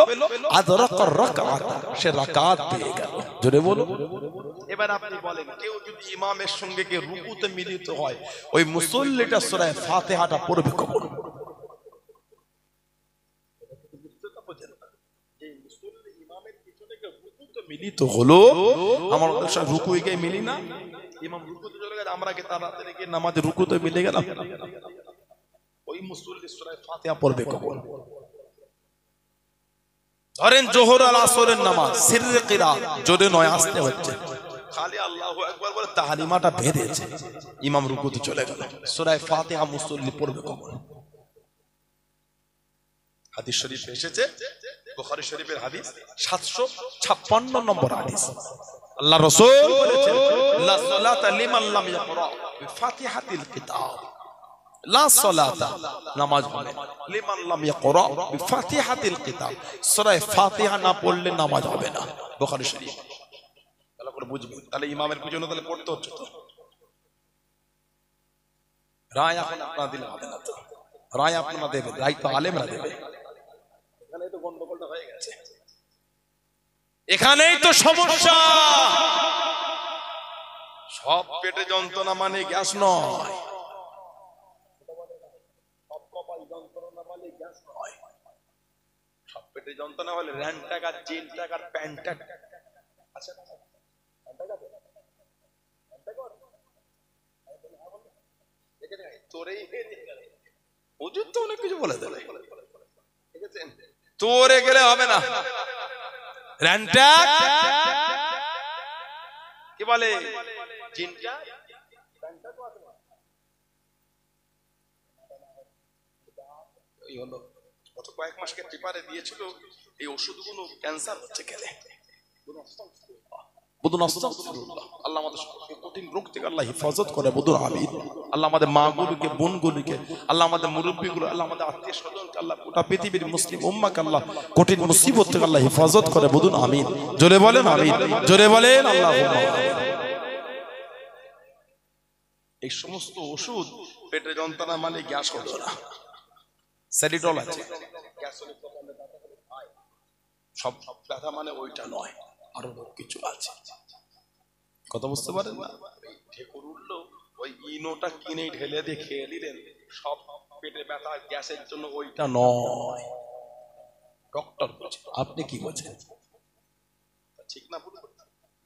আদরাকার রাকাত, সে রাকাত পেয়ে গেল। জোরে বলো। এবার আপনি বলেন, কেউ যদি ইমামের সঙ্গে গিয়ে রুকুতে মিলিত হয়, ওই মুসল্লিটা সূরা ফাতিহাটা পড়বে কখন? মিলিত হলো, আমার রুকুই গিয়ে মিলি না, ইমাম রুকুতে চলে গেছে, আমরা কি তাড়াতাড়ি গিয়ে নামাজে রুকুতে মিলে গেলাম? ওই মুসল্লি সূরা ফাতিহা পড়বে কখন? ধরেন যোহর আর আসরের নামাজ সিররে কিরাত, জোরে নয় আস্তে হচ্ছে, খালি আল্লাহু আকবার বলে তাহলিমাটা বেঁধেছে, ইমাম রুকুতে চলে গেল, সূরা ফাতিহা মুসল্লি পড়বে কখন? হাদিস শরীফ এসেছে, বুখারী শরীফের হাদিস 756 নম্বর হাদিস, আল্লাহ রাসূল বলেছেন, লা সালাতা লিমান লাম ইয়াকরা বিফাতিহাতিল কিতাব, লা সালাতা, নামাজ হবে লিমান লাম ইয়াকরা বিফাতিহাতিল কিতাব, সূরা ফাতিহা না পড়লে নামাজ হবে না। বুখারী শরীফ, ভালো করে বুঝবেন। তাহলে ইমামের পিছনে তাহলে পড়তে হচ্ছে তো, রায় এখন আপনারা দিলে হবে না তো, রায় আপনারা দেবেন, রায় তো আলেমরা দেবে। এখানেই তো গন্ডগোলটা হয়ে গেছে, এখানেই তো সমস্যা। সব পেটে যন্ত্রণা মানে গ্যাস নয়, সব কপাল যন্ত্রণা মানে গ্যাস নয়। সব পেটে যন্ত্রণা হলে র্যান্ট টাকার, জিন টাকার, প্যান্ট টাকা, আচ্ছা তোরেই হুজুর তো অনেক কিছু বলে দেবে, তোরে গেলে হবে না, র্যান্টা কি বলে, জিনটা এই হলো। গত কয়েক মাসকে পেপারে দিয়েছিল, এই ওষুধগুলো ক্যান্সার হচ্ছে খেলে। বুদুন আস্তাগফিরুল্লাহ, আল্লাহ আমাদের কঠিন রোগ থেকে আল্লাহ হেফাজত করে। বুদুন আমিন। আল্লাহ আমাদের মাগুলোকে, বোনগুলোকে, আল্লাহ আমাদের মুরব্বীগুলো, আল্লাহ আমাদের আত্মীয় স্বজনকে, আল্লাহ গোটা পৃথিবীর মুসলিম উম্মাহকে আল্লাহ কঠিন মুসিবত থেকে আল্লাহ হেফাজত করে। বুদুন আমিন। জোরে বলেন আমিন, জোরে বলেন আল্লাহুম্মা আমিন। এই সমস্ত ওষুধ পেটের যন্ত্রণা মানে গ্যাস হলো না, স্যারিডল আছে, গ্যাস হলে সব ব্যথা মানে ওইটা নয়, আরো কিছু আছে। কথা বুঝতে পারেন না? ঢেকুর উঠলো, ওই ইনোটা কিনে ঢেলে দিয়ে খেয়ে নিলেন, সব পেটে ব্যথা গ্যাসের জন্য ওইটা নয়, ডক্টর বলছে। আপনি কি বলছেন? ঠিক না?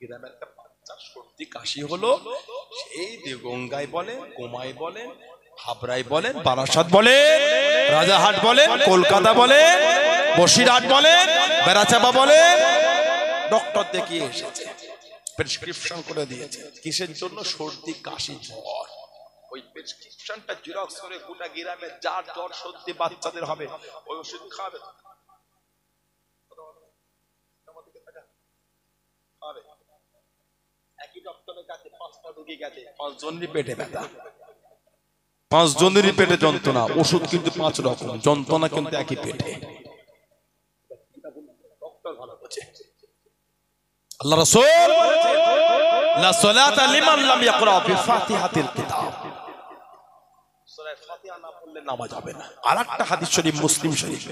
গ্রামের একটা বাচ্চার সর্দি কাশি হলো, সেই দেগঙ্গায় বলেন, কোমায় বলেন, হাবড়ায় বলেন, বারাসাত বলেন, রাজারহাট বলেন, কলকাতা বলেন, বসিরহাট বলেন, বেড়াচাপা বলেন, ডক্টর দেখিয়ে এসেছে, প্রেসক্রিপশন করে দিয়েছে। কিসের জন্য? সর্দি কাশি জ্বর। ওই প্রেসক্রিপশনটা জেরক্স করে গোটা গ্রামে যার জ্বর সর্দি বাচ্চাদের হবে, ওই ওষুধ খাবে। একই ডক্টরের কাছে 5টা রোগী গেছে, 5 জনেরই পেটে ব্যথা, 5 জনেরই পেটে যন্ত্রণা, ওষুধ কিন্তু 5 রকম, যন্ত্রণা কিন্তু একই পেটে। ডক্টর ভালো বোঝে। আল্লাহ রাসূল বলেছেন, লা সালাতা লিমান লাম ইয়াকরা বিফাতিহাতিল কিতাব, সূরা ফাতিহা না পড়লে নামাজ হবে না। আরেকটা হাদিস শরীফ মুসলিম শরীফ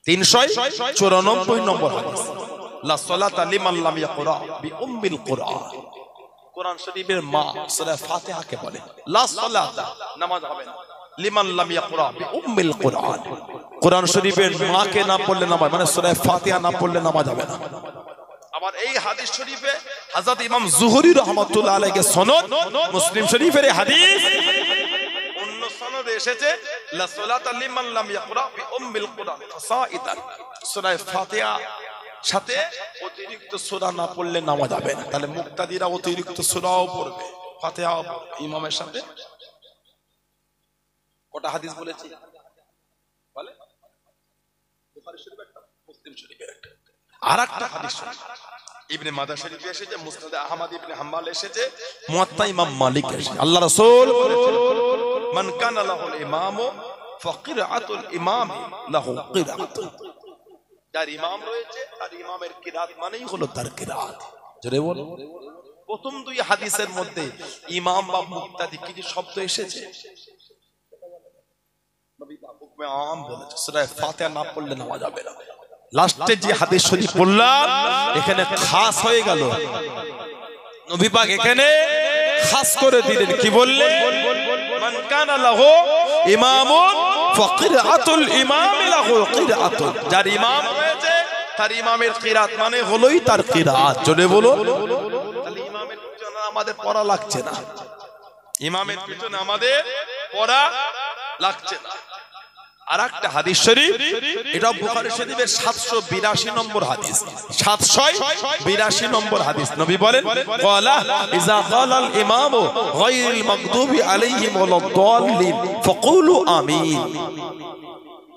394 নম্বর হাদিস, লা সালাতা লিমান লাম ইয়াকরা বিউম্মিল কুরআন, কোরআন শরীফের মা সূরা ফাতিহাকে বলে লা সালাতা, নামাজ হবে না, লিমান লাম ইয়াকরা বিউম্মিল কুরআন, কোরআন শরীফের মাকে না পড়লে নামাজ, মানে সূরা ফাতিহা না পড়লে নামাজ হবে না। আবার এই হাদিস শরীফে হযরত ইমাম যুহরী রাহমাতুল্লাহ আলাইহি সনদ, মুসলিম শরীফের এই হাদিস অন্য সনদে এসেছে, লা সালাতা লিমান লাম ইয়াকরা বিউম্মিল কুরআন ফাসাইদান, সূরা ফাতিহা সাথে অতিরিক্ত সূরা না পড়লে নামাজ হবে না। তাহলে মুক্তাদিরা অতিরিক্ত সূরাও পড়বে, ফাতিহাও ইমামের সাথে। কটা হাদিস বলেছি বলে? বুখারী শরীফ একটা, মুসলিম শরীফের একটা। আরেকটা হাদিস ইবনে মাজাহ শরীফে এসেছে, মুসনাদ আহমদ ইবনে হাম্বল এসেছে, মুয়াত্তা ইমাম মালিক এসেছে। আল্লাহ রাসূল বলেছেন, মান কানা লাহুল ইমামু ফাকিরাতুল ইমামি লাহু কিরাতুন, যার ইমাম রয়েছে তার ইমামের কিরাত মানেই হলো তার কিরাত। জোরে বলো। প্রথম দুই হাদিসের মধ্যে ইমাম বা মুক্তাদি কিছু শব্দ এসেছে, নবী পাক হুকমে আম বলেছে সূরা ফাতিহা না পড়লে নামাজ হবে না। লাস্টে যে হাদিস শরীফ পড়লাম এখানে খাস হয়ে গেল, নবী পাক এখানে খাস করে দিলেন, কি বললেন? মান কানা লাহু ইমামুন ফাকিরাতুল ইমামি লাহু কিরাতুন, যার ইমাম হয়েছে তার ইমামের কিরাত মানে হলোই তার কিরাত। জোরে বলো। তাহলে ইমামের পিছনে আমাদের পড়া লাগছে না, ইমামের পিছনে আমাদের পড়া লাগছে না। আর একটা হাদিস শরীফ, এটা বুখারী শরীফের 782 নম্বর হাদিস, 782 নম্বর হাদিস। নবী বলেন ক্বালা ইযা ক্বালাল ইমামু গায়রিল মাগদুবি আলাইহিম ওয়ালাদ-দাল্লিন ফাকুলু আমিন।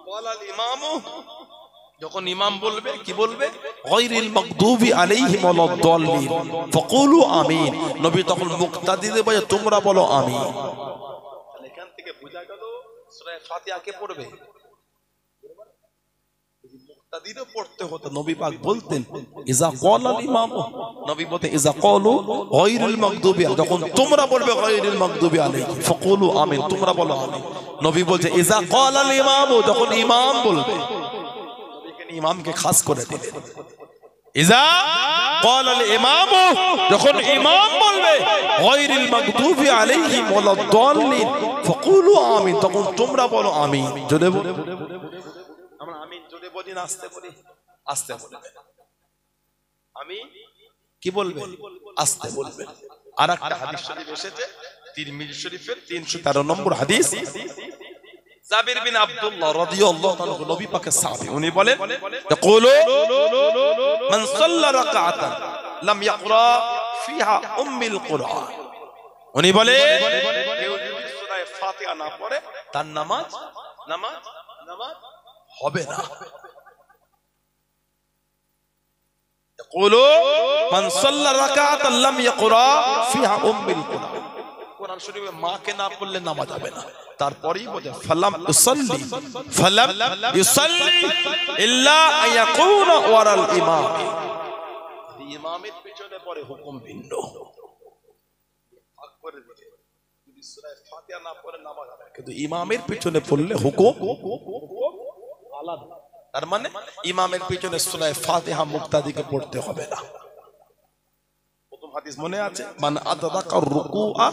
ক্বালাল ইমামু, যখন ইমাম বলবে কি বলবে? গায়রিল মাগদুবি আলাইহিম ওয়ালাদ-দাল্লিন ফাকুলু আমিন। নবী তখন মুক্তাদিদের বলে তোমরা বলো আমিন। তাহলে এখান থেকে বোঝা গেল সূরা ফাতিহা কে পড়বে? মুক্তাদিরও পড়তে হতো। নবী পাক বলতেন ইযা ক্বালাল ইমামু, নবী বলতেন ইযা ক্বালু গায়রিল মাগদুবি, যখন তোমরা বলবে গায়রিল মাগদুবি আলাইহিম ফাকুলু আমিন, তোমরা বলো আমিন। নবী বলছে ইযা ক্বালাল ইমামু, যখন ইমাম বলবে, ইমামকে খাস করে দিলেন। ইযা ক্বালাল ইমামু, যখন ইমাম বলবে গায়রিল মাগদুবি আলাইহিম ওয়ালাদ-দাল্লিন ফাকুলু আমিন, তখন তোমরা বলো আমিন। জোরে বলো। আমরা আমিন জোরে বলি না আস্তে বলি? আস্তে বলবে। আমিন কি বলবে? আস্তে বলবে। আরেকটা হাদিস শরীফ এসেছে তিরমিজি শরীফের 313 নম্বর হাদিস, জাবির বিন আব্দুল্লাহ রাদিয়াল্লাহু তাআলা নবী পাকের সাহাবী, উনি বলেন ইয়াকুলু মান সাল্লা রাকাতান লাম ইয়াকরা ফিহা উম্মুল কুরআন, উনি বলে কেউ যদি সূরা ফাতিহা না পড়ে তার নামাজ হবে না। ইয়াকুলু মান সাল্লা রাকাতান লাম ইয়াকরা ফিহা উম্মুল কুরআন, কোরআন শরীফে মাকে না পড়লে নামাজ হবে না। তারপরেই বলে ফালাম ইউসাল্লি ইল্লা আয়াকুনা ওয়ারাল ইমাম, ইমামের পিছনে পড়ে হুকুম ভিন্ন। আকবর যদি সূরা ফাতিহা না পড়ে নামাজ হবে, কিন্তু ইমামের পিছনে পড়লে হুকুম আলাদা। তার মানে ইমামের পিছনে সূরা ফাতিহা মুক্তাদিকে পড়তে হবে না। প্রথম হাদিস মনে আছে, মান আদারাকা রুকুআ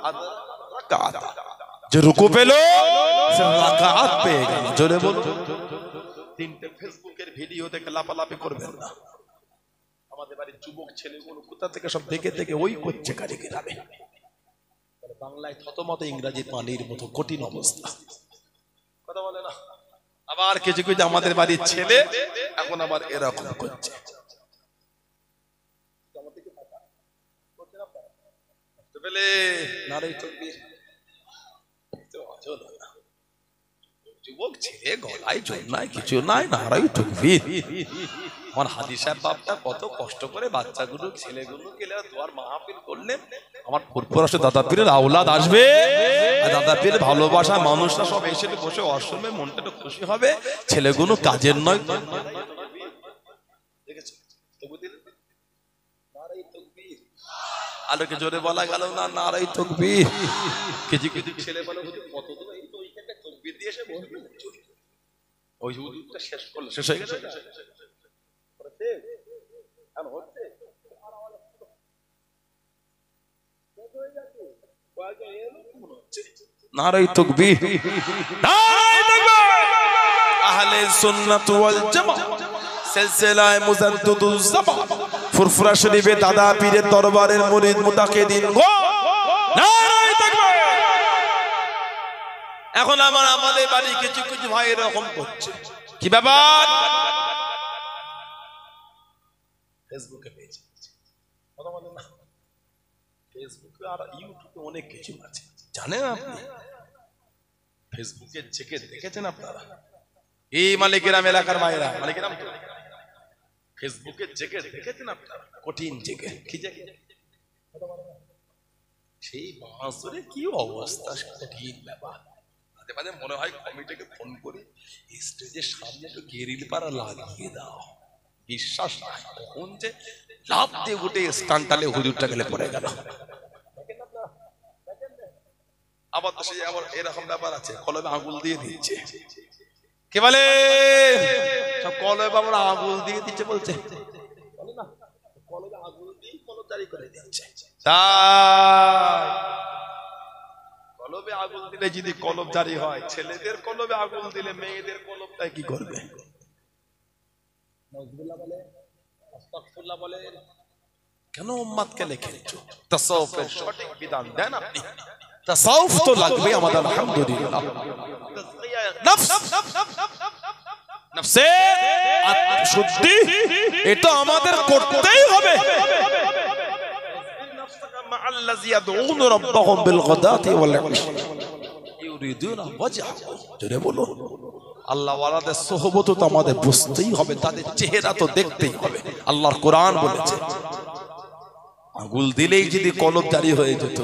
আদারাকা, যে রুকু পেল সে রাকাত পেয়ে গেল। জোরে বলো। তিনটে ফেসবুকের ভিডিও দেখে লাপালাপি করবেন না। আমাদের বাড়ির যুবক ছেলেগুলো কোথা থেকে সব দেখে দেখে ওই করছে কারিগিরামে, বাংলায় থতমত, ইংরেজি পানির মতো কঠিন অবস্থা, কথা বলে না। আবার কিছু কিছু আমাদের বাড়ির ছেলে এখন আবার এরকম করছে। যুবক ছেলে গলায় জোর নাই, কিছু নাই, নারাই তাকবীর। আমার হাদি সাহেব বাপটা কত কষ্ট করে বাচ্চাগুলো ছেলেগুলো গেলে দোয়ার মাহফিল করলেন। আমার ফুরফুরাসে দাদা পীরের আওলাদ আসবে, আর দাদা পীরের ভালোবাসা মানুষরা সব এসে বসে অসমে মনটা একটু খুশি হবে। ছেলেগুলো কাজের নয়, আলোকে জোরে বলা গেল না নারাই তাকবীর। কিছু কিছু ছেলে বলে কত তো এই তো এইখানে তাকবীর দিয়ে এসে বলবে, ওই হুজুরটা শেষ করলো, শেষ হয়ে গেছে। নারাই তাকবীর, নারাই তাকবীর। আহলে সুন্নাত ওয়াল জামাত সিলসিলায়ে মুজাদ্দিদুজ জামান ফুরফুরা শরীফে দাদা পীরের দরবারের মুরিদ মুতাকিদিন গো, নারায়ে তাকবীর। এখন আমাদের বাড়ি কিছু কিছু ভাই এরকম করছে, কি ব্যাপার? ফেসবুকে পেয়েছে, কথা বলেন না। ফেসবুকে আর ইউটিউবে অনেক কিছু আছে, জানেন আপনি? ফেসবুকে চেকে দেখেছেন আপনারা? এই মালিকেরাম এলাকার ভাইরা, মালিকেরাম ফেসবুকে জেগে দেখেছেন আপনারা? কঠিন জেগে, কি জেগে? সেই বাঁশরে কি অবস্থা, কঠিন ব্যাপার। মাঝে মাঝে মনে হয় কমিটিকে ফোন করে স্টেজের সামনে একটু গেরিল পাড়া লাগিয়ে দাও। বিশ্বাস নাই কখন যে লাফ দিয়ে উঠে স্টান্টালে হুজুরটা গেলে পড়ে গেল। আবার তো সেই আবার এরকম ব্যাপার আছে, কলমে আঙুল দিয়ে দিচ্ছে। কে বলে সব কলমে বাবার আঙুল দিয়ে দিচ্ছে বলছে, বলে না কলমে আঙুল দিয়ে কলম জারি করে দিচ্ছে। তাই কলমে আঙুল দিলে যদি কলম জারি হয়, ছেলেদের কলমে আঙুল দিলে মেয়েদের কলমটা কি করবে? নাউজুবিল্লাহ বলে, আস্তাগফিরুল্লাহ বলে। কেন উম্মতকে লিখেছো? তাসাউফের সঠিক বিধান দেন আপনি। তাসাউফ তো লাগবে আমাদের, আলহামদুলিল্লাহ। নফস, নফসে আত্মশুদ্ধি এটা আমাদের করতেই হবে। মাআল্লাযী ইয়াদউন রাব্বাহুম বিল গাদাতি ওয়াল ইশা ইউরিদুনা ওয়াজহু। জোরে বলো, আল্লাহ ওয়ালাদের সোহবত তো আমাদের বুঝতেই হবে, তাদের চেহারা তো দেখতেই হবে। আল্লাহর কোরআন বলেছে আঙ্গুল দিলেই যদি কলম জারি হয়ে যেত,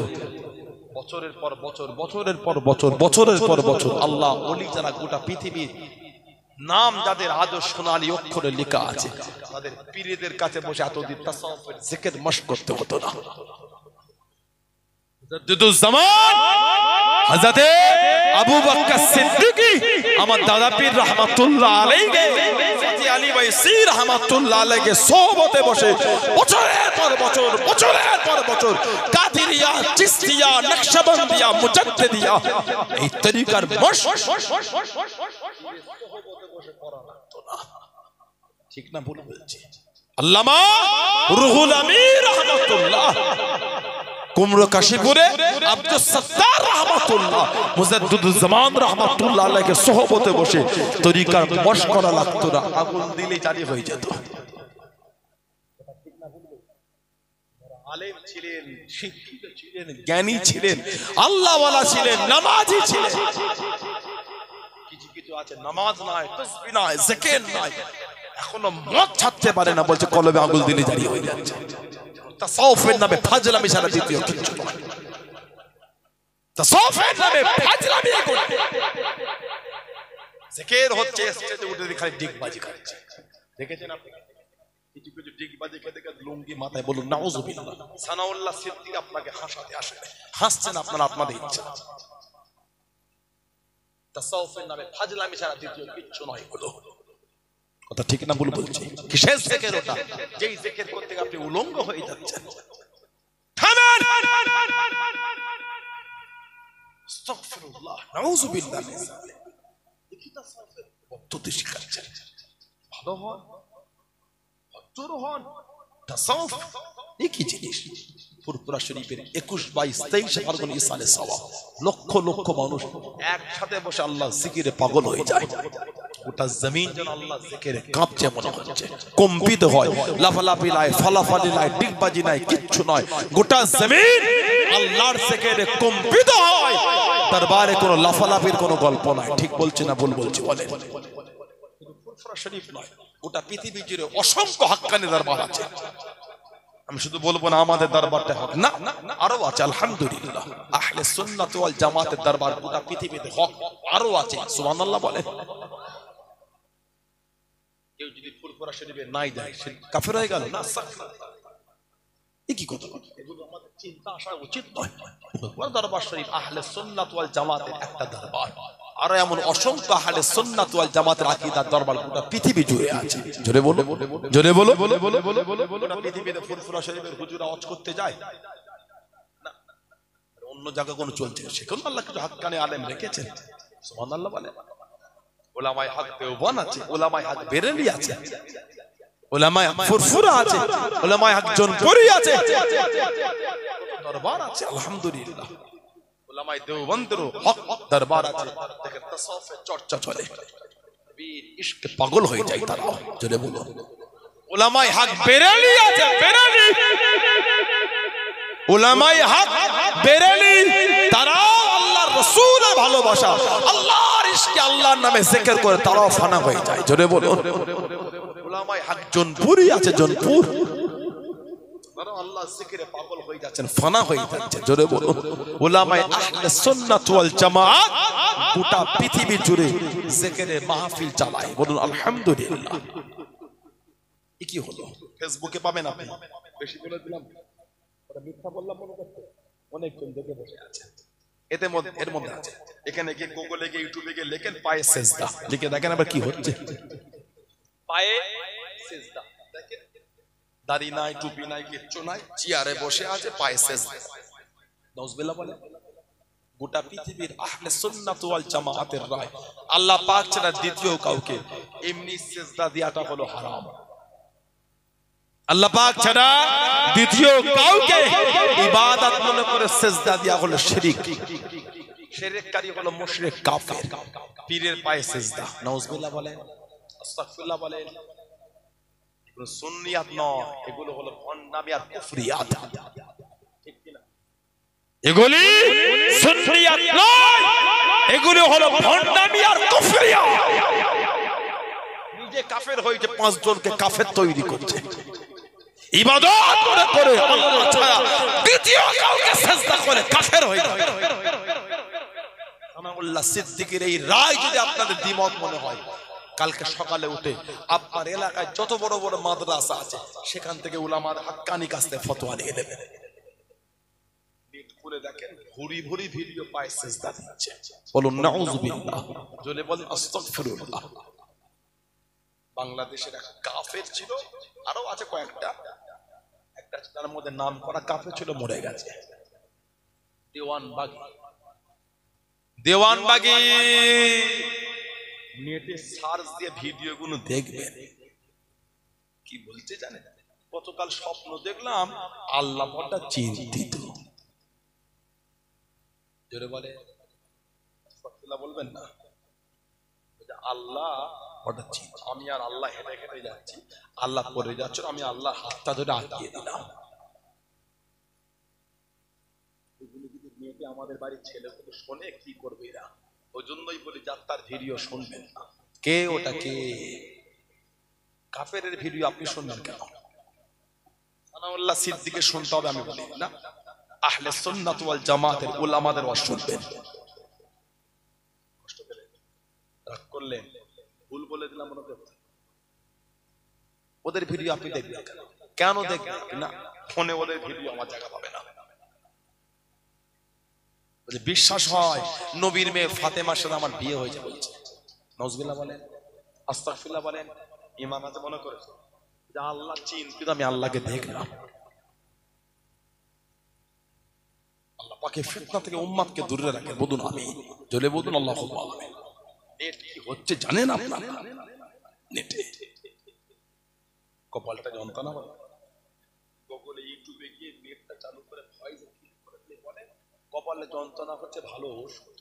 বছরের পর বছর, বছরের পর বছর, বছরের পর বছর আল্লাহ ওলি যারা গোটা পৃথিবীর নাম যাদের আজও সোনালী অক্ষরে লেখা আছে, তাদের পীরদের কাছে বসে এতদিন তাসাউফের জিকির মশক করতে হতো না। মুজাদ্দিদুজ্জামান হযরত আবু বকর সিদ্দিকী আমার দাদা পীর রাহমাতুল্লাহ আলাইহি, সাথী আলী বাইসি রাহমাতুল্লাহ আলাইহি সোহবতে বসে বছরের পর বছর, বছরের পর বছর কাদিরিয়া, চিশতিয়া, নকশবন্দিয়া, মুজাদ্দিদিয়া এই তরিকার মশক সোহবতে বসে পড়া লাগতো না। ঠিক না ভুল বলছি? আল্লামা রুহুল আমিন রাহমাতুল্লাহ কুমড়ো কাশীপুরে আব্দুল সত্তার রাহমাতুল্লাহ, মুজাদ্দিদুজ্জামান রাহমাতুল্লাহ আলাইহি সোহবতে বসে তরিকার মশক করা লাগতো না, আগুন দিলে জারি হয়ে যেত। আলেম ছিলেন, শিক্ষিত ছিলেন, জ্ঞানী ছিলেন, আল্লাহওয়ালা ছিলেন, নামাজি ছিলেন। কিছু কিছু আছে নামাজ নাই, তাসবিহ নাই, জিকির নাই, এখনো মদ ছাড়তে পারে না, বলছে কলবে আগুন দিলে জারি হয়ে যাচ্ছে। তাসাউফের নামে ফাজলামি ছাড়া দ্বিতীয় কিছু নয়। তাসাউফের নামে ফাজলামি করে জিকির হচ্ছে, স্টেজে উঠে খালি ডিগবাজি করছে। দেখেছেন আপনি কিছু কিছু ডিগবাজি খেতে খেতে লুঙ্গি মাথায়, বলুন নাউজুবিল্লাহ। সানাউল্লাহ সিদ্দিক আপনাকে হাসাতে আসে, হাসছেন আপনারা আপনাদের ইচ্ছা। তাসাউফের নামে ফাজলামি ছাড়া দ্বিতীয় কিছু নয়। হলো কথা ঠিক না ভুল বলছি? কিসের জিকির ওটা? যেই জিকির করতে আপনি উলঙ্গ হয়ে যাচ্ছেন। থামেন, আস্তাগফিরুল্লাহ, নাউযুবিল্লাহ। দেখি তাসাউফের পদ্ধতি শিখাচ্ছেন, ভালো হন, ভদ্র হন। তাসাউফ একই জিনিস। ফুরফুরা শরীফের 21, 22, 23 ফাল্গুন ইসালে সওয়াব, লক্ষ লক্ষ মানুষ একসাথে বসে আল্লাহ জিকিরে পাগল হয়ে যায়। গোটা জমিন যেন আল্লাহ জিকিরে কাঁপছে মনে হচ্ছে, কম্পিত হয়। লাফালাফি নাই, ফালাফালি নাই, ডিগবাজি নাই, কিচ্ছু নয়। গোটা জমিন আল্লাহর জিকিরে কম্পিত হয়। দরবারে কোনো লাফালাফির কোনো গল্প নাই। ঠিক বলছি না ভুল বলছি? বলে শুধু ফুরফুরা শরীফ নয়, গোটা পৃথিবী জুড়ে অসংখ্য হাক্কানি দরবার আছে। আমি শুধু বলবো না আমাদের দরবারটা হক না, আরো আছে আলহামদুলিল্লাহ। আহলে সুন্নাত ওয়াল জামাতের দরবার গোটা পৃথিবীতে হক আরো আছে, সুবহানাল্লাহ বলে। কেউ যদি ফুরফুরা শরীফে নাই যায় সে কাফের হয়ে গেল না? কি কথা? এগুলো আমাদের চিন্তা আসা উচিত নয়। ফুরফুরা দরবার শরীফ আহলে সুন্নাত ওয়াল জামাতের একটা দরবার, আর এমন অসংখ্য আহলে সুন্নাত ওয়াল জামাতের আকীদার দরবার গোটা পৃথিবী জুড়ে আছে। জোরে বলো, জোরে বলো। গোটা পৃথিবীতে ফুরফুরা শরীফের হুজুরা ওয়াজ করতে যায় না, অন্য জায়গা কোন চলছে, সেখানে আল্লাহ কিছু হাক্কানি আলেম রেখেছেন, সুবহানাল্লাহ বলে। উলামায়ে হক দেওবন্দ আছে, উলামায়ে হক বেরেলি আছে, উলামায়ে হক ফুরফুরা আছে, উলামায়ে হক জোনপুরি আছে, দরবার আছে আলহামদুলিল্লাহ। উলামায়ে দেওবন্দেরও হক দরবার আছে। দেখেন তাসাউফের চর্চা চলে, বীর ইশকে পাগল হয়ে যায় তারা। জোরে বলো। উলামায়ে হক বেরেলি আছে, বেরেলি উলামায়ে হক বেরেলি, তারা আল্লাহর রাসূলের ভালোবাসা, আল্লাহর ইশকে, আল্লাহর নামে জিকির করে তারাও ফানা হয়ে যায়। জোরে বলো। উলামায়ে হক জোনপুরি আছে, জোনপুর, তারা আল্লাহর জিকিরে পাগল হয়ে যাচ্ছেন, ফানা হয়ে যাচ্ছে। জোরে বলো। উলামায়ে আহলে সুন্নাত ওয়াল জামাত গোটা পৃথিবী জুড়ে জিকিরে মাহফিল চালায়, বলুন আলহামদুলিল্লাহ। কি হলো? ফেসবুকে পাবেন আপনি, বেশি বলে দিলাম, মিথ্যা বললাম মনে করতে, অনেকজন দেখে বসে আছে। এতে এর মধ্যে আছে। এখানে গিয়ে গুগলে গিয়ে ইউটিউবে গিয়ে লেখেন পায়ে সেজদা, লিখে দেখেন আবার কি হচ্ছে। পায়ে সেজদা, দেখেন দাড়ি নাই, টুপি নাই, কিচ্ছু নাই, চেয়ারে বসে আছে, পায়ে সেজদা। নাউজুবিল্লাহ বলে। গোটা পৃথিবীর আহলে সুন্নাত ওয়াল জামাআতের রায়, আল্লাহ পাক ছাড়া দ্বিতীয় কাউকে এমনি সেজদা দেওয়াটা হলো হারাম। আল্লাহ পাক ছাড়া দ্বিতীয় কাউকে ইবাদত মনে করে সেজদা দেওয়া হলো শিরক। শিরককারী হলো মুশরিক কাফের। পীরের পায়ে সেজদা, নাউজুবিল্লাহ বলেন, আস্তাগফিরুল্লাহ বলেন, এগুলো সুন্নিয়াত নয়, এগুলো হলো ভণ্ডামি আর কুফরিয়াত। ঠিক কি না? এগুলি সুন্নিয়াত নয়, এগুলো হলো ভণ্ডামি আর কুফরিয়াত। নিজে কাফের হয়েছে, 5 জনকে কাফের তৈরি করছে। ইবাদত করে করে আল্লাহ ছাড়া দ্বিতীয় কাউকে সিজদা করে কাফের হয়ে যায়। সানাউল্লাহ সিদ্দিকীর এই রায় যদি আপনাদের দ্বিমত মনে হয়, কালকে সকালে উঠে আপনার এলাকায় যত বড় বড় মাদ্রাসা আছে সেখান থেকে উলামার হাক্কানি কাছে ফতোয়া নিয়ে নেবেন। নেট খুলে দেখেন, ভুরি ভুরি ভিডিও পায় সিজদা দিচ্ছে। বলুন নাউজুবিল্লাহ, জোরে বলেন আস্তাগফিরুল্লাহ। বাংলাদেশের এক কাফের ছিল, আরো আছে কয়েকটা, একটা তার মধ্যে নাম করা কাফের ছিল, মরে গেছে। দেওয়ানবাগী নেটে সার্চ দিয়ে ভিডিওগুলো দেখবেন, কি বলতে জানেন? গতকাল স্বপ্ন দেখলাম আল্লাহ বড় চিন্তিত। জোরে বলে আস্তাগফিরুল্লাহ বলবেন না? আল্লাহ বড় চিন্তিত। আমি আর আল্লাহ হেঁটে হেঁটে যাচ্ছি, আল্লাহ পড়ে যাচ্ছে, আমি আল্লাহ হাতটা ধরে আটকিয়ে দিলাম। মেয়েটি আমাদের বাড়ির ছেলেগুলো শোনে, কি করবে এরা? ওই জন্যই বলি যাত্রার ভিডিও শুনবেন না। কে ওটা? কে কাফেরের ভিডিও আপনি শুনবেন কেন? সানাউল্লাহ সিদ্দিকের শুনতে হবে, আমি বলি না। আহলে সুন্নাত ওয়াল জামাতের উলামাদের ওয়াজ শুনবেন। কষ্ট পেলেন, রাগ করলেন, ভুল বলে দিলাম মনে করতে। ওদের ভিডিও আপনি দেখবেন কেন? কেন দেখবেন না? ফোনে ওদের ভিডিও আমার জায়গা পাবে না। বিশ্বাস হয় নবীর মেয়ে ফাতেমার সাথে আমার বিয়ে হয়েছে বলছে। নাউজুবিল্লাহ বলেন, আস্তাগফিরুল্লাহ বলেন। ইমান আছে মনে করেছে যে আল্লাহ চিন্তিত, আমি আল্লাহকে দেখলাম। আল্লাহ পাকে ফিতনা থেকে উম্মতকে দূরে রাখে। বলুন আমি, জোরে বলুন আল্লাহু আকবার। নেট কি হচ্ছে জানেন আপনারা? নেটে কপালটা যন্ত্রণা বলে। গুগলে ইউটিউবে গিয়ে নেটটা চালু করে ভয়েস ক্লিক করে দিলে বলে কপালে যন্ত্রণা হচ্ছে, ভালো ওষুধ,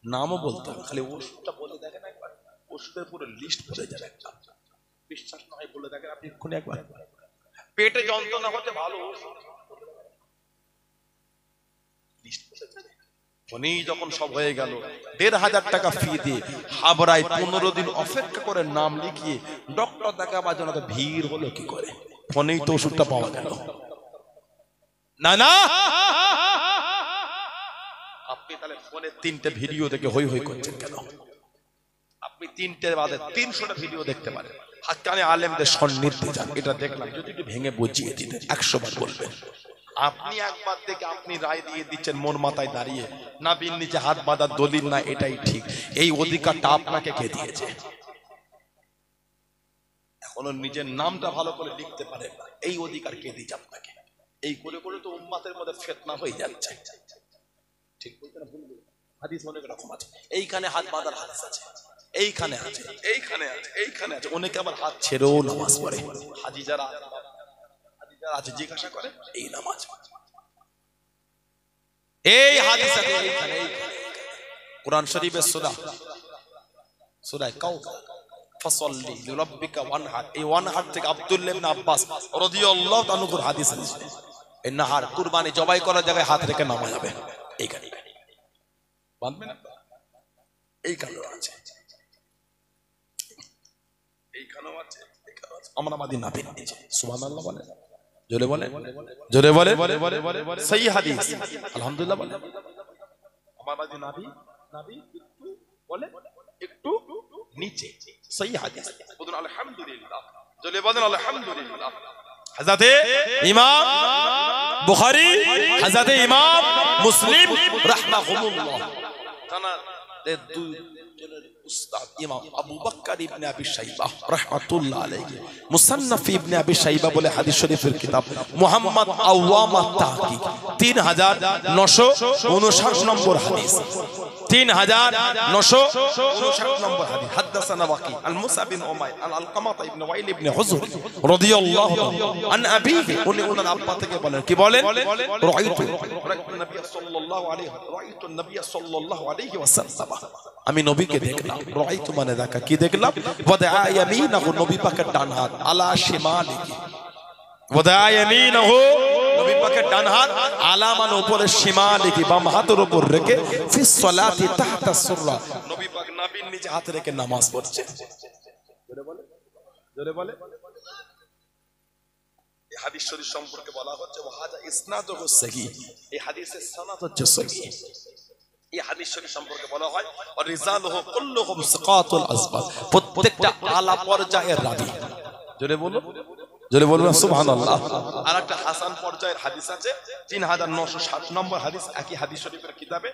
নামও বলতে হবে, খালি ওষুধটা বলে দেখেন একবার, ওষুধের পুরো লিস্ট বলে যাবে একটা। বিশ্বাস না হয় বলে দেখেন আপনি এক্ষুনি একবার। পেটে যন্ত্রণা হচ্ছে, ভালো ওষুধ, লিস্ট বলে যাবে। ফোনেই যখন সব হয়ে গেল, ১৫০০ টাকা ফি দিয়ে হাবড়ায় 15 দিন অপেক্ষা করে নাম লিখিয়ে ডক্টর দেখাবার জন্য ভিড় হলো কি করে? ফোনেই তো ওষুধটা পাওয়া গেল। না না, আপনি তাহলে ফোনে 3টে ভিডিও দেখে হই হই করছেন কেন? আপনি 3টে বাদে 300টা ভিডিও দেখতে পারেন। হাক্কানি আলেমদের সন্নিধ্যে যান, এটা দেখলাম, যদি একটু ভেঙে বুঝিয়ে দিতেন 100 বার বলবেন। আপনি একবার দেখে আপনি রায় দিয়ে দিচ্ছেন মন মাথায় দাঁড়িয়ে, নাবির নিচে হাত বাঁধার দলিল না এটাই ঠিক। এই অধিকারটা আপনাকে কে দিয়েছে? এখনো নিজের নামটা ভালো করে লিখতে পারেন না, এই অধিকার কে দিয়েছে আপনাকে? এই করে করে তো উম্মতের মধ্যে ফিতনা হয়ে যাচ্ছে। ঠিক বলতে না ভুল বলতে? হাদিস অনেক রকম আছে, এইখানে হাত বাঁধার হাদিস আছে, এইখানে আছে, এইখানে আছে, এইখানে আছে। অনেকে আবার হাত ছেড়েও নামাজ পড়ে। হাজি যারা আছে জিজ্ঞাসা করে এই নামাজ, এই হাদিস আছে এইখানে। কোরআন শরীফের সূরা কাউসার, ফাসাল্লি লিরাব্বিকা ওয়ানহার, এই ওয়ানহার থেকে আব্দুল্লাহ ইবনে আব্বাস রাদিয়াল্লাহু তাআলা এর হাদিস আছে। এই নাহার কুরবানি জবাই করার জায়গায় হাত রেখে নামা যাবে, এইখানে বাঁধবেন না, এইখানেও আছে, এইখানেও আছে, এইখানেও আছে। আমরা মাদি নাবির নিচে, সুবহানাল্লাহ বলে, জোরে বলে, জোরে বলে, সহি হাদিস, আলহামদুলিল্লাহ বলে। আমার মাদি নাবি, নাবি একটু বলে, একটু নিচে, সহি হাদিস। বলুন আলহামদুলিল্লাহ, জোরে বলেন আলহামদুলিল্লাহ। হযরতে ইমাম বুখারী, হযরতে ইমাম মুসলিম রাহমাহুল্লাহ, তাদের দুই জনের উস্তাদ ইমাম আবু বকর ইবনে আবি শাইবা রাহমাতুল্লাহ আলাইহি মুসান্নাফ ইবনে আবি শাইবা বলে হাদিস শরীফের কিতাব, মুহাম্মদ আওয়াম আত-তাহকিক 3959 নম্বর হাদিস, 3959 নম্বর হাদিস। হাদাসানা ওয়াকি আল মুসা বিন উমাইর আল আলকামাহ ইবনে ওয়াইল ইবনে হুজর রাদিয়াল্লাহু আন আবিহি, উনি ওনার আব্বা থেকে বলেন, কি বলেন? রাআইতু নবী সাল্লাল্লাহু আলাইহি রাআইতু নবী সাল্লাল্লাহু আলাইহি ওয়াসাল্লাম, আমি নবীকে দেখলাম। রাআইতু মানে দেখা, কি দেখলাম? ওয়াদা ইয়ামিনাহু, নবী পাকের ডান হাত, আলা শিমালিহি, ওয়াদা ইয়ামিনাহু, নবী পাকের ডান হাত, আলা মানে উপরে, শিমালিহি বাম হাতের উপর রেখে, ফিস সালাতি তাহতা সুররা, নবী পাক নাভির নিচে হাত রেখে নামাজ পড়ছে। জোরে বলে, জোরে বলে। এই হাদিস শরীফ সম্পর্কে বলা হচ্ছে ওয়াহাদা ইসনাদুহু সহিহ, এই হাদিসের সনদ হচ্ছে সহিহ। এই হাদিস শরীফ সম্পর্কে বলা হয় রিজালুহু কুল্লুহুম সিকাতুল আসবাত, প্রত্যেকটা আলা পর্যায়ের রাবী। জোরে বলো, জোরে বলুন সুবহানাল্লাহ। আর একটা হাসান পর্যায়ের হাদিস আছে 3907 নম্বর হাদিস, একই হাদিস শরীফের কিতাবে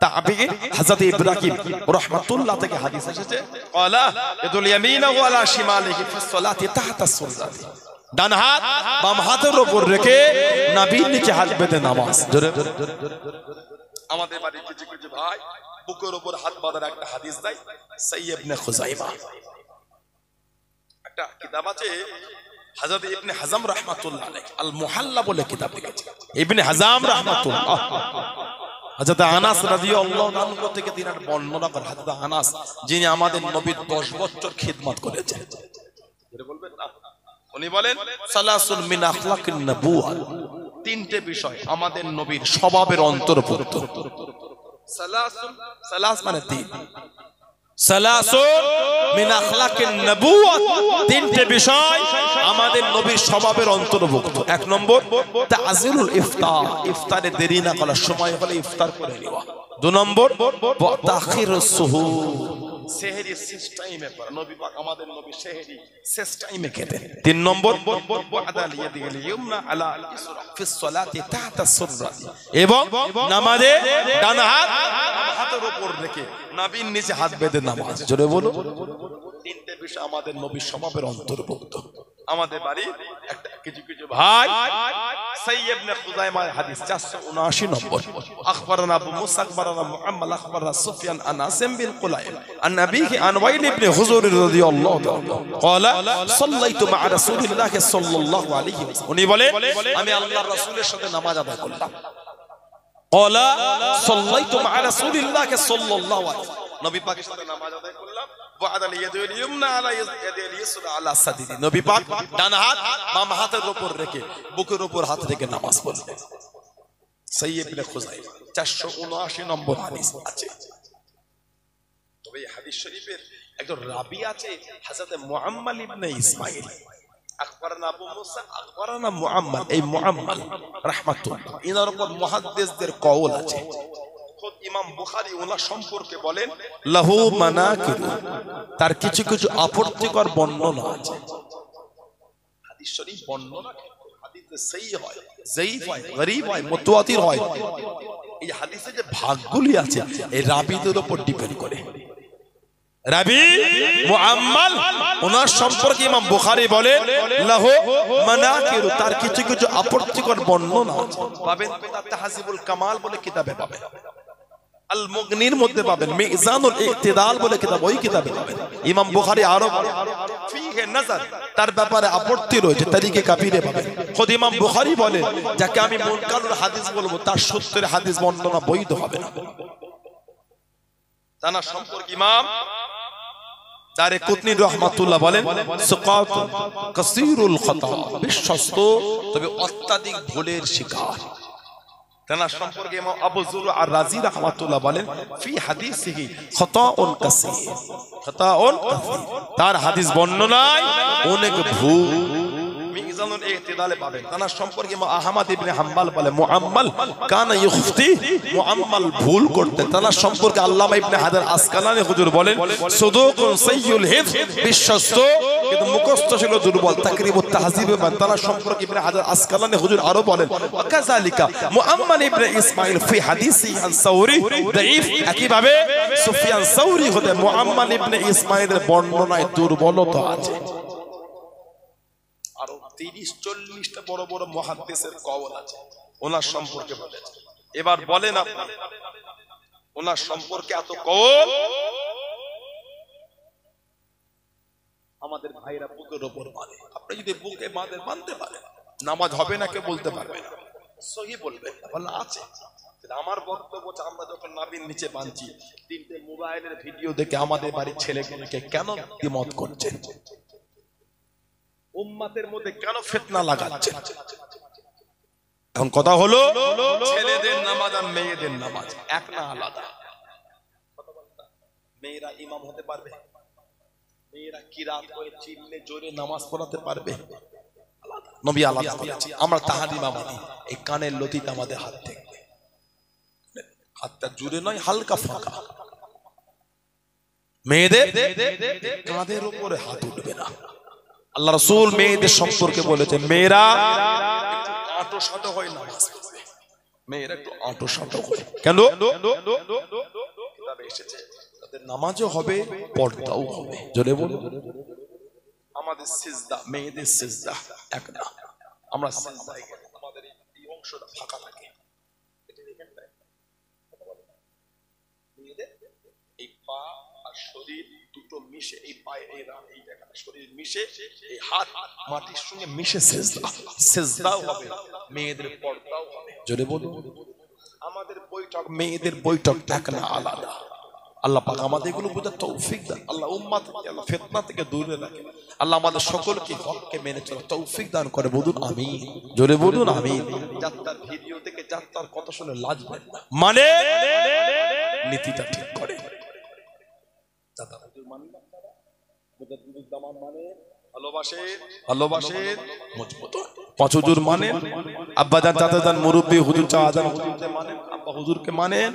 তাবিঈ হযরত ইব্রাহিম রাহমাতুল্লাহ থেকে হাদিস এসেছে, ক্বালা ইয়াদুল ইয়ামিনাহু আলা শিমালিহি ফিস সালাতি তাহতা সুররাতি, ডান হাত বাম হাতের উপর রেখে নাভির নিচে হাত বেঁধে নামাজ। জোরে, আমাদের বাড়ির কিছু কিছু ভাই বুকের উপর হাত বাঁধার একটা হাদিস দেয়, সাইয়্যিদ ইবনে খুযাইমা, একটা কিতাব আছে হযরত ইবনে হাজম রাহমাতুল্লাহ আলাইহি আল মুহাল্লা বলে কিতাব লিখেছে ইবনে হাজম রাহমাতুল্লাহ। হযরত আনাস রাদিয়াল্লাহু আনহু থেকে তিনি বর্ণনা করেন, হযরত আনাস যিনি আমাদের নবীর 10 বছর খিদমত করেছেন, এটা বলবেন না, উনি বলেন সালাসুল মিন আখলাকিন নবুওয়া, তিনটে বিষয় আমাদের নবীর স্বভাবের অন্তর্ভুক্ত। সালাস মানে তিন, সালাসুল মিন আখলাকিন নবুওয়া, তিনটে বিষয় আমাদের নবীর স্বভাবের অন্তর্ভুক্ত। এক নম্বর তাজিলুল ইফতার, ইফতারে দেরি না করা, সময় হলে ইফতার করে নেওয়া। দুই নম্বর তাখিরুস সুহুর, সেহরি শেষ টাইমে পড়া, নবী পাক আমাদের নবী সেহরি শেষ টাইমে খেতেন। তিন নম্বর ওয়াদাল ইয়াদিল ইউমনা আলা ইসরা ফিস সালাতি তাহতা সুররা, এবং নামাজে ডান হাত হাতের উপর রেখে নাভির নিচে হাত বেঁধে নামাজ। জোরে বলো, তিনটে বিষয় আমাদের নবীর স্বভাবের অন্তর্ভুক্ত। আমাদের বাড়ি একটা কিছু কিছু ভাই সাইয়্যিদ ইবনে খুযাইমা হাদিস 479 নম্বর, আখবারানা আবু মুসা আখবারানা মুআম্মাল আখবারানা সুফিয়ান আন আসিম বিন কুলাইব আন নবীহি আন ওয়াইল ইবনে হুজুর রাদিয়াল্লাহু তাআলা ক্বালা সাল্লাইতু মা রাসূলিল্লাহ সাল্লাল্লাহু আলাইহি ওয়াসাল্লাম, উনি বলে আমি আল্লাহর রাসূলের সাথে নামাজ আদায় করলাম। ক্বালা সাল্লাইতু মা রাসূলিল্লাহ সাল্লাল্লাহু আলাইহি ওয়াসাল্লাম, নবী পাকের সাথে নামাজ আদায় করলাম। ওয়াদাল ইয়াদিল ইউমনা আলা ইয়াদিল ইসরা আলা সাদিদি, নবী পাক ডান হাত বাম হাতের উপর রেখে বুকের উপর হাত রেখে নামাজ পড়লেন। সাইয়্যিদ ইবনে খুযাইমা 479 নম্বর হাদিস আছে। তবে এই হাদিস শরীফের একজন রাবী আছে হযরত মুআম্মাল ইবনে ইসমাঈল, আখবারানা আবু মুসা আখবারানা মুআম্মাল, এই মুআম্মাল রাহমাতুল্লাহ ইনার উপর মুহাদ্দিসদের কওল আছে। খুদ ইমাম বুখারী ওনার সম্পর্কে বলেন লাহু মানাকিব, তার কিছু কিছু আপত্তিকর বর্ণনা আছে। হাদিস শরীফ বর্ণনা হাদিসে সহিহ হয়, যায়ীফ হয়, গরীব হয়, মুতাওয়াতির হয়, এই হাদিসে যে ভাগগুলি আছে এই রাবীদের উপর ডিপেন্ড করে। রাবী মুআম্মাল ওনার সম্পর্কে ইমাম বুখারী বলেন লাহু মানাকিব, তার কিছু কিছু আপত্তিকর বর্ণনা আছে। পাবেন তাহজিবুল কামাল বলে কিতাবে পাবেন, আল মুগনির মধ্যে পাবেন, মিজানুল ইতিদাল বলে কিতাব, ওই কিতাবে পাবেন। ইমাম বুখারী আরো ফিহে নজর, তার ব্যাপারে আপত্তি রয়েছে, তারিকে কাবিরে পাবেন। খুদ ইমাম বুখারী বলেন যাকে আমি মুনকারুল হাদিস বলবো তার সূত্রের হাদিস বর্ণনা বৈধ হবে না। তার সম্পর্কে ইমাম দারকুতনি রাহমাতুল্লাহ বলেন সুকাত কাসীরুল খাতা, বিশ্বস্ত তবে অত্যাধিক ভুলের শিকার। তার সম্পর্কে ইমাম আবু যুরআ আর-রাজি রাহমাতুল্লাহ বলেন ফি হাদিসিহি খাতাউন কাসীর, খাতাউন কাসীর, তার হাদিস বর্ণনায় অনেক ভুল। মিজানুল ইতিদালে পাবেন। তার সম্পর্কে ইমাম আহমদ ইবনে হাম্বল বলে মুআম্মাল কানা ইখতি, মুআম্মাল ভুল করতেন। তার সম্পর্কে আল্লামা ইবনে হাজার আসকালানী হুজুর বলেন সাদুকুন সাইয়ুল হিফজ, বিশ্বস্ত কিন্তু মুখস্থ ছিল দুর্বল। তাকরিবুত তাহযিব তার সম্পর্কে ইবনে হাজার আসকালানী হুজুর আরো বলেন ওয়াকাযালিকা মুআম্মাল ইবনে ইসমাঈল ফি হাদিসি আন সাউরি দাঈফ। একইভাবে সুফিয়ান সাউরি হতে মুআম্মাল ইবনে ইসমাঈলের বর্ণনায় দুর্বলতা আছে। আরো 30-40টা বড় বড় মুহাদ্দিসের কওল আছে ওনার সম্পর্কে বলেছে। এবার বলেন আপনি ওনার সম্পর্কে এত কওল, আমাদের ভাইরা বুকের উপর মানে, আপনি যদি বুকে মানতে পারেন নামাজ হবে না কে বলতে পারবে না, সহি বলবেন বলা আছে। আমার বক্তব্য আমরা যখন নাবির নিচে বাঁধছি, 3টে মোবাইলের ভিডিও দেখে আমাদের বাড়ির ছেলেগুলোকে কেন দ্বিমত করছেন, উম্মাতের মধ্যে কেন ফিতনা লাগাচ্ছেন? এখন কথা হলো ছেলেদের নামাজ আর মেয়েদের নামাজ এক না আলাদা? মেয়েরা ইমাম হতে পারবে, মেয়েরা কিরাত করে চিল্লে জোরে নামাজ পড়াতে পারবে, নবী আলাদা বলেছে। আমরা তাহারিমা মানি, এই কানের লতিটা আমাদের হাত থেকে, হাতটা জোরে নয় হালকা ফাঁকা। মেয়েদের কাঁধের উপরে হাত উঠবে না। আল্লাহ রাসূল মেয়েদের সম্পর্কে বলেছেন মেয়েরা আঁটো সাঁটো হয় নামাজ পড়বে, মেয়েরা একটু আঁটো সাঁটো হয়। কেন? কিতাবে এসেছে তাদের নামাজও হবে পর্দাও হবে। জোরে বলুন। আমাদের সিজদা মেয়েদের সিজদা এক না। আমরা সিজদায় গেলে আমাদের এই অংশটা ফাঁকা থাকে, মেয়েদের এই পা আর শরীর দুটো মিশে, এই পায়ে এই জায়গাটা শরীর মিশে, এই হাত মাটির সঙ্গে মিশে সিজদাও হবে, মেয়েদের পর্দাও হবে। জোরে বলুন। আমাদের বৈঠক মেয়েদের বৈঠক এক না আলাদা। আল্লাহ পাক আমাদের এগুলো বোঝার তৌফিক দান। আল্লাহ উম্মাত থেকে আল্লাহ ফিতনা থেকে দূরে রাখে। আল্লাহ আমাদের সকলকে হককে মেনে চলার তৌফিক দান করে। বলুন আমিন। জোরে বলুন আমিন। যাত্রার ভিডিও থেকে যাত্রার কথা শুনে লাজবেন না, মানে নীতিটা ঠিক করে। ভালোবাসে মজবুত। পাঁচ হুজুর মানেন, আব্বাজান চাচাজান মুরব্বী হুজুর চাচাজান হুজুরকে মানেন, আব্বা হুজুরকে মানেন,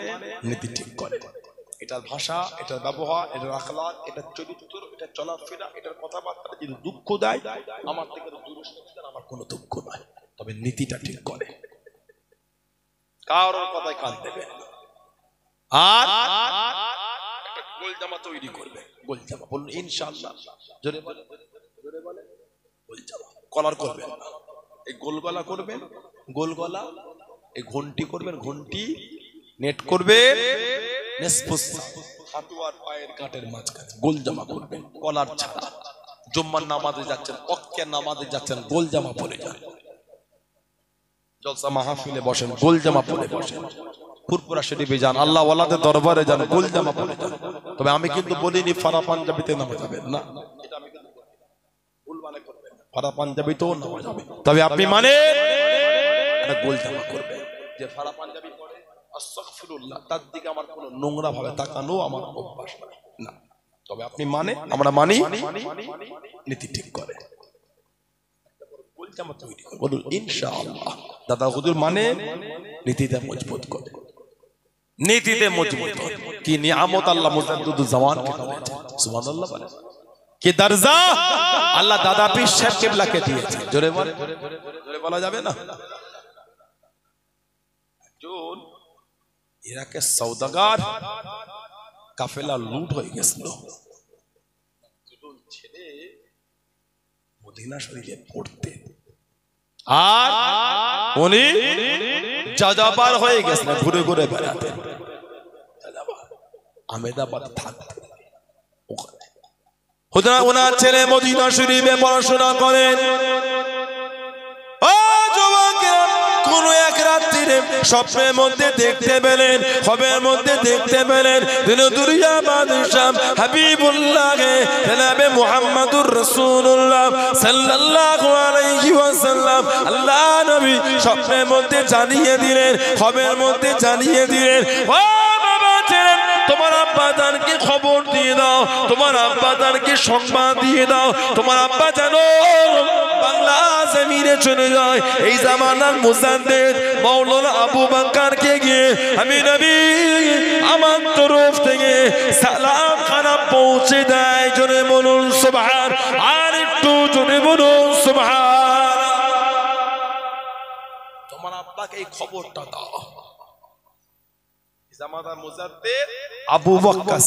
নীতি ঠিক করে। এটার ভাষা, এটার ব্যবহার, এটার আখলাক, এটার চরিত্র, এটার চলাফেরা, এটার কথাবার্তা যদি দুঃখ দেয় আমার থেকে আমার কোনো দুঃখ নাই, তবে নীতিটা ঠিক করে। কারোর কথায় কান দেবে আর একটা গোল জামা তৈরি করবে। গোল জামা বলুন ইনশাআল্লাহ। জোরে বলে গোল জামা। কলার করবেন না, এই গোল গলা করবেন, গোল গলা, এই ঘন্টি করবেন, ঘন্টি নেট করবেন, হাঁটু আর পায়ের কাটের মাঝখানে গোল জামা করবেন, কলার ছাড়া। জুম্মার নামাজে যাচ্ছেন, অক্কের নামাজে যাচ্ছেন, গোল জামা পরে যান। জলসা মাহফিলে বসেন, গোল জামা পরে বসেন। ফুরফুরা শরীফে যান, আল্লাহ ওয়ালাদের দরবারে যান, গোল জামা পরে যান। তবে আমি কিন্তু বলিনি ফারা পাঞ্জাবিতে নামা যাবেন না, এটা আমি কিন্তু ভুল মানে করবেন না। ফারা পাঞ্জাবিতেও নামা যাবে, তবে আপনি মানে একটা গোল জামা করবেন। যে ফারা পাঞ্জাবি পরে আস্তাগফিরুল্লাহ, তার দিকে আমার কোনো নোংরা ভাবে তাকানো আমার অভ্যাস না। তবে আপনি মানে, আমরা মানি, নীতি ঠিক করে। গোল জামা তৈরি করে বলুন ইনশাআল্লাহ। দাদা হুজুর মানে নীতিতে মজবুত করে, নীতিতে মজবুত করে। কি নিয়ামত আল্লাহ মুজাদ্দিদুল জামান কে দিয়েছেন, সুবহানাল্লাহ বলেন। কি দরজা আল্লাহ দাদা পীর সাহেব কিবলাকে দিয়েছেন। জোরে বলে, জোরে বলা যাবে না। একজন ইরাকের সওদাগার কাফেলা লুট হয়ে গেছিল, দুজন ছেলে মদিনা শরীফে পড়তে, আর উনি যাযাবার হয়ে গেছিলেন, ঘুরে ঘুরে বেড়াতেন। আহমেদাবাদ থাকতেন ওখানে। ওনার ছেলে মদিনা শরীফে পড়াশোনা করেন। কোন এক রাত্রিরে স্বপ্নের মধ্যে দেখতে পেলেন, খবের মধ্যে দেখতে পেলেন দুনিয়া বাদশাহ হাবিবুল্লাহকে জনাবে মুহাম্মদুর রাসূলুল্লাহ সাল্লাল্লাহু আলাইহি ওয়াসাল্লাম আল্লাহ নবী স্বপ্নের মধ্যে জানিয়ে দিলেন, খবের মধ্যে জানিয়ে দিলেন, ও বাবা ছেলে তোমার আব্বা জানকে খবর দিয়ে দাও, তোমার আব্বা জানকে সংবাদ দিয়ে দাও, তোমার আব্বা জানো বাংলা জমিনে চলে যায় এই জামানার মুজাদ্দিদ মাওলানা আবু বকরকে গিয়ে আমি নবী আমার তরফ থেকে সালাম খানা পৌঁছে দেয় জোরে বলুন সুবহান আর একটু জোরে বলুন সুবহান তোমার আব্বাকে এই খবরটা দাও জামাদার মুজাদ্দিদ আবু বকর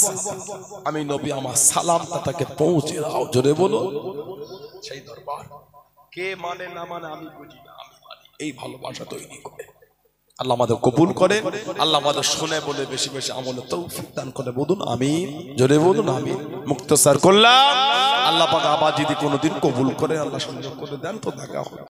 আমি নবী আমার সালামটা তাকে পৌঁছে দাও জোরে বলো সেই দরবার কে মানে না মানে আমি বুঝি না আমি মানি এই ভালোবাসা তৈরি করে আল্লাহ আমাদের কবুল করেন আল্লাহ আমাদের শুনে বলে বেশি বেশি আমলে তৌফিক দান করে বলুন আমিন জোরে বলুন আমিন মুক্তসার করলাম আল্লাহ পাক আবার যদি কোনোদিন কবুল করে আল্লাহ সুন্দর করে দেন তো দেখা হবে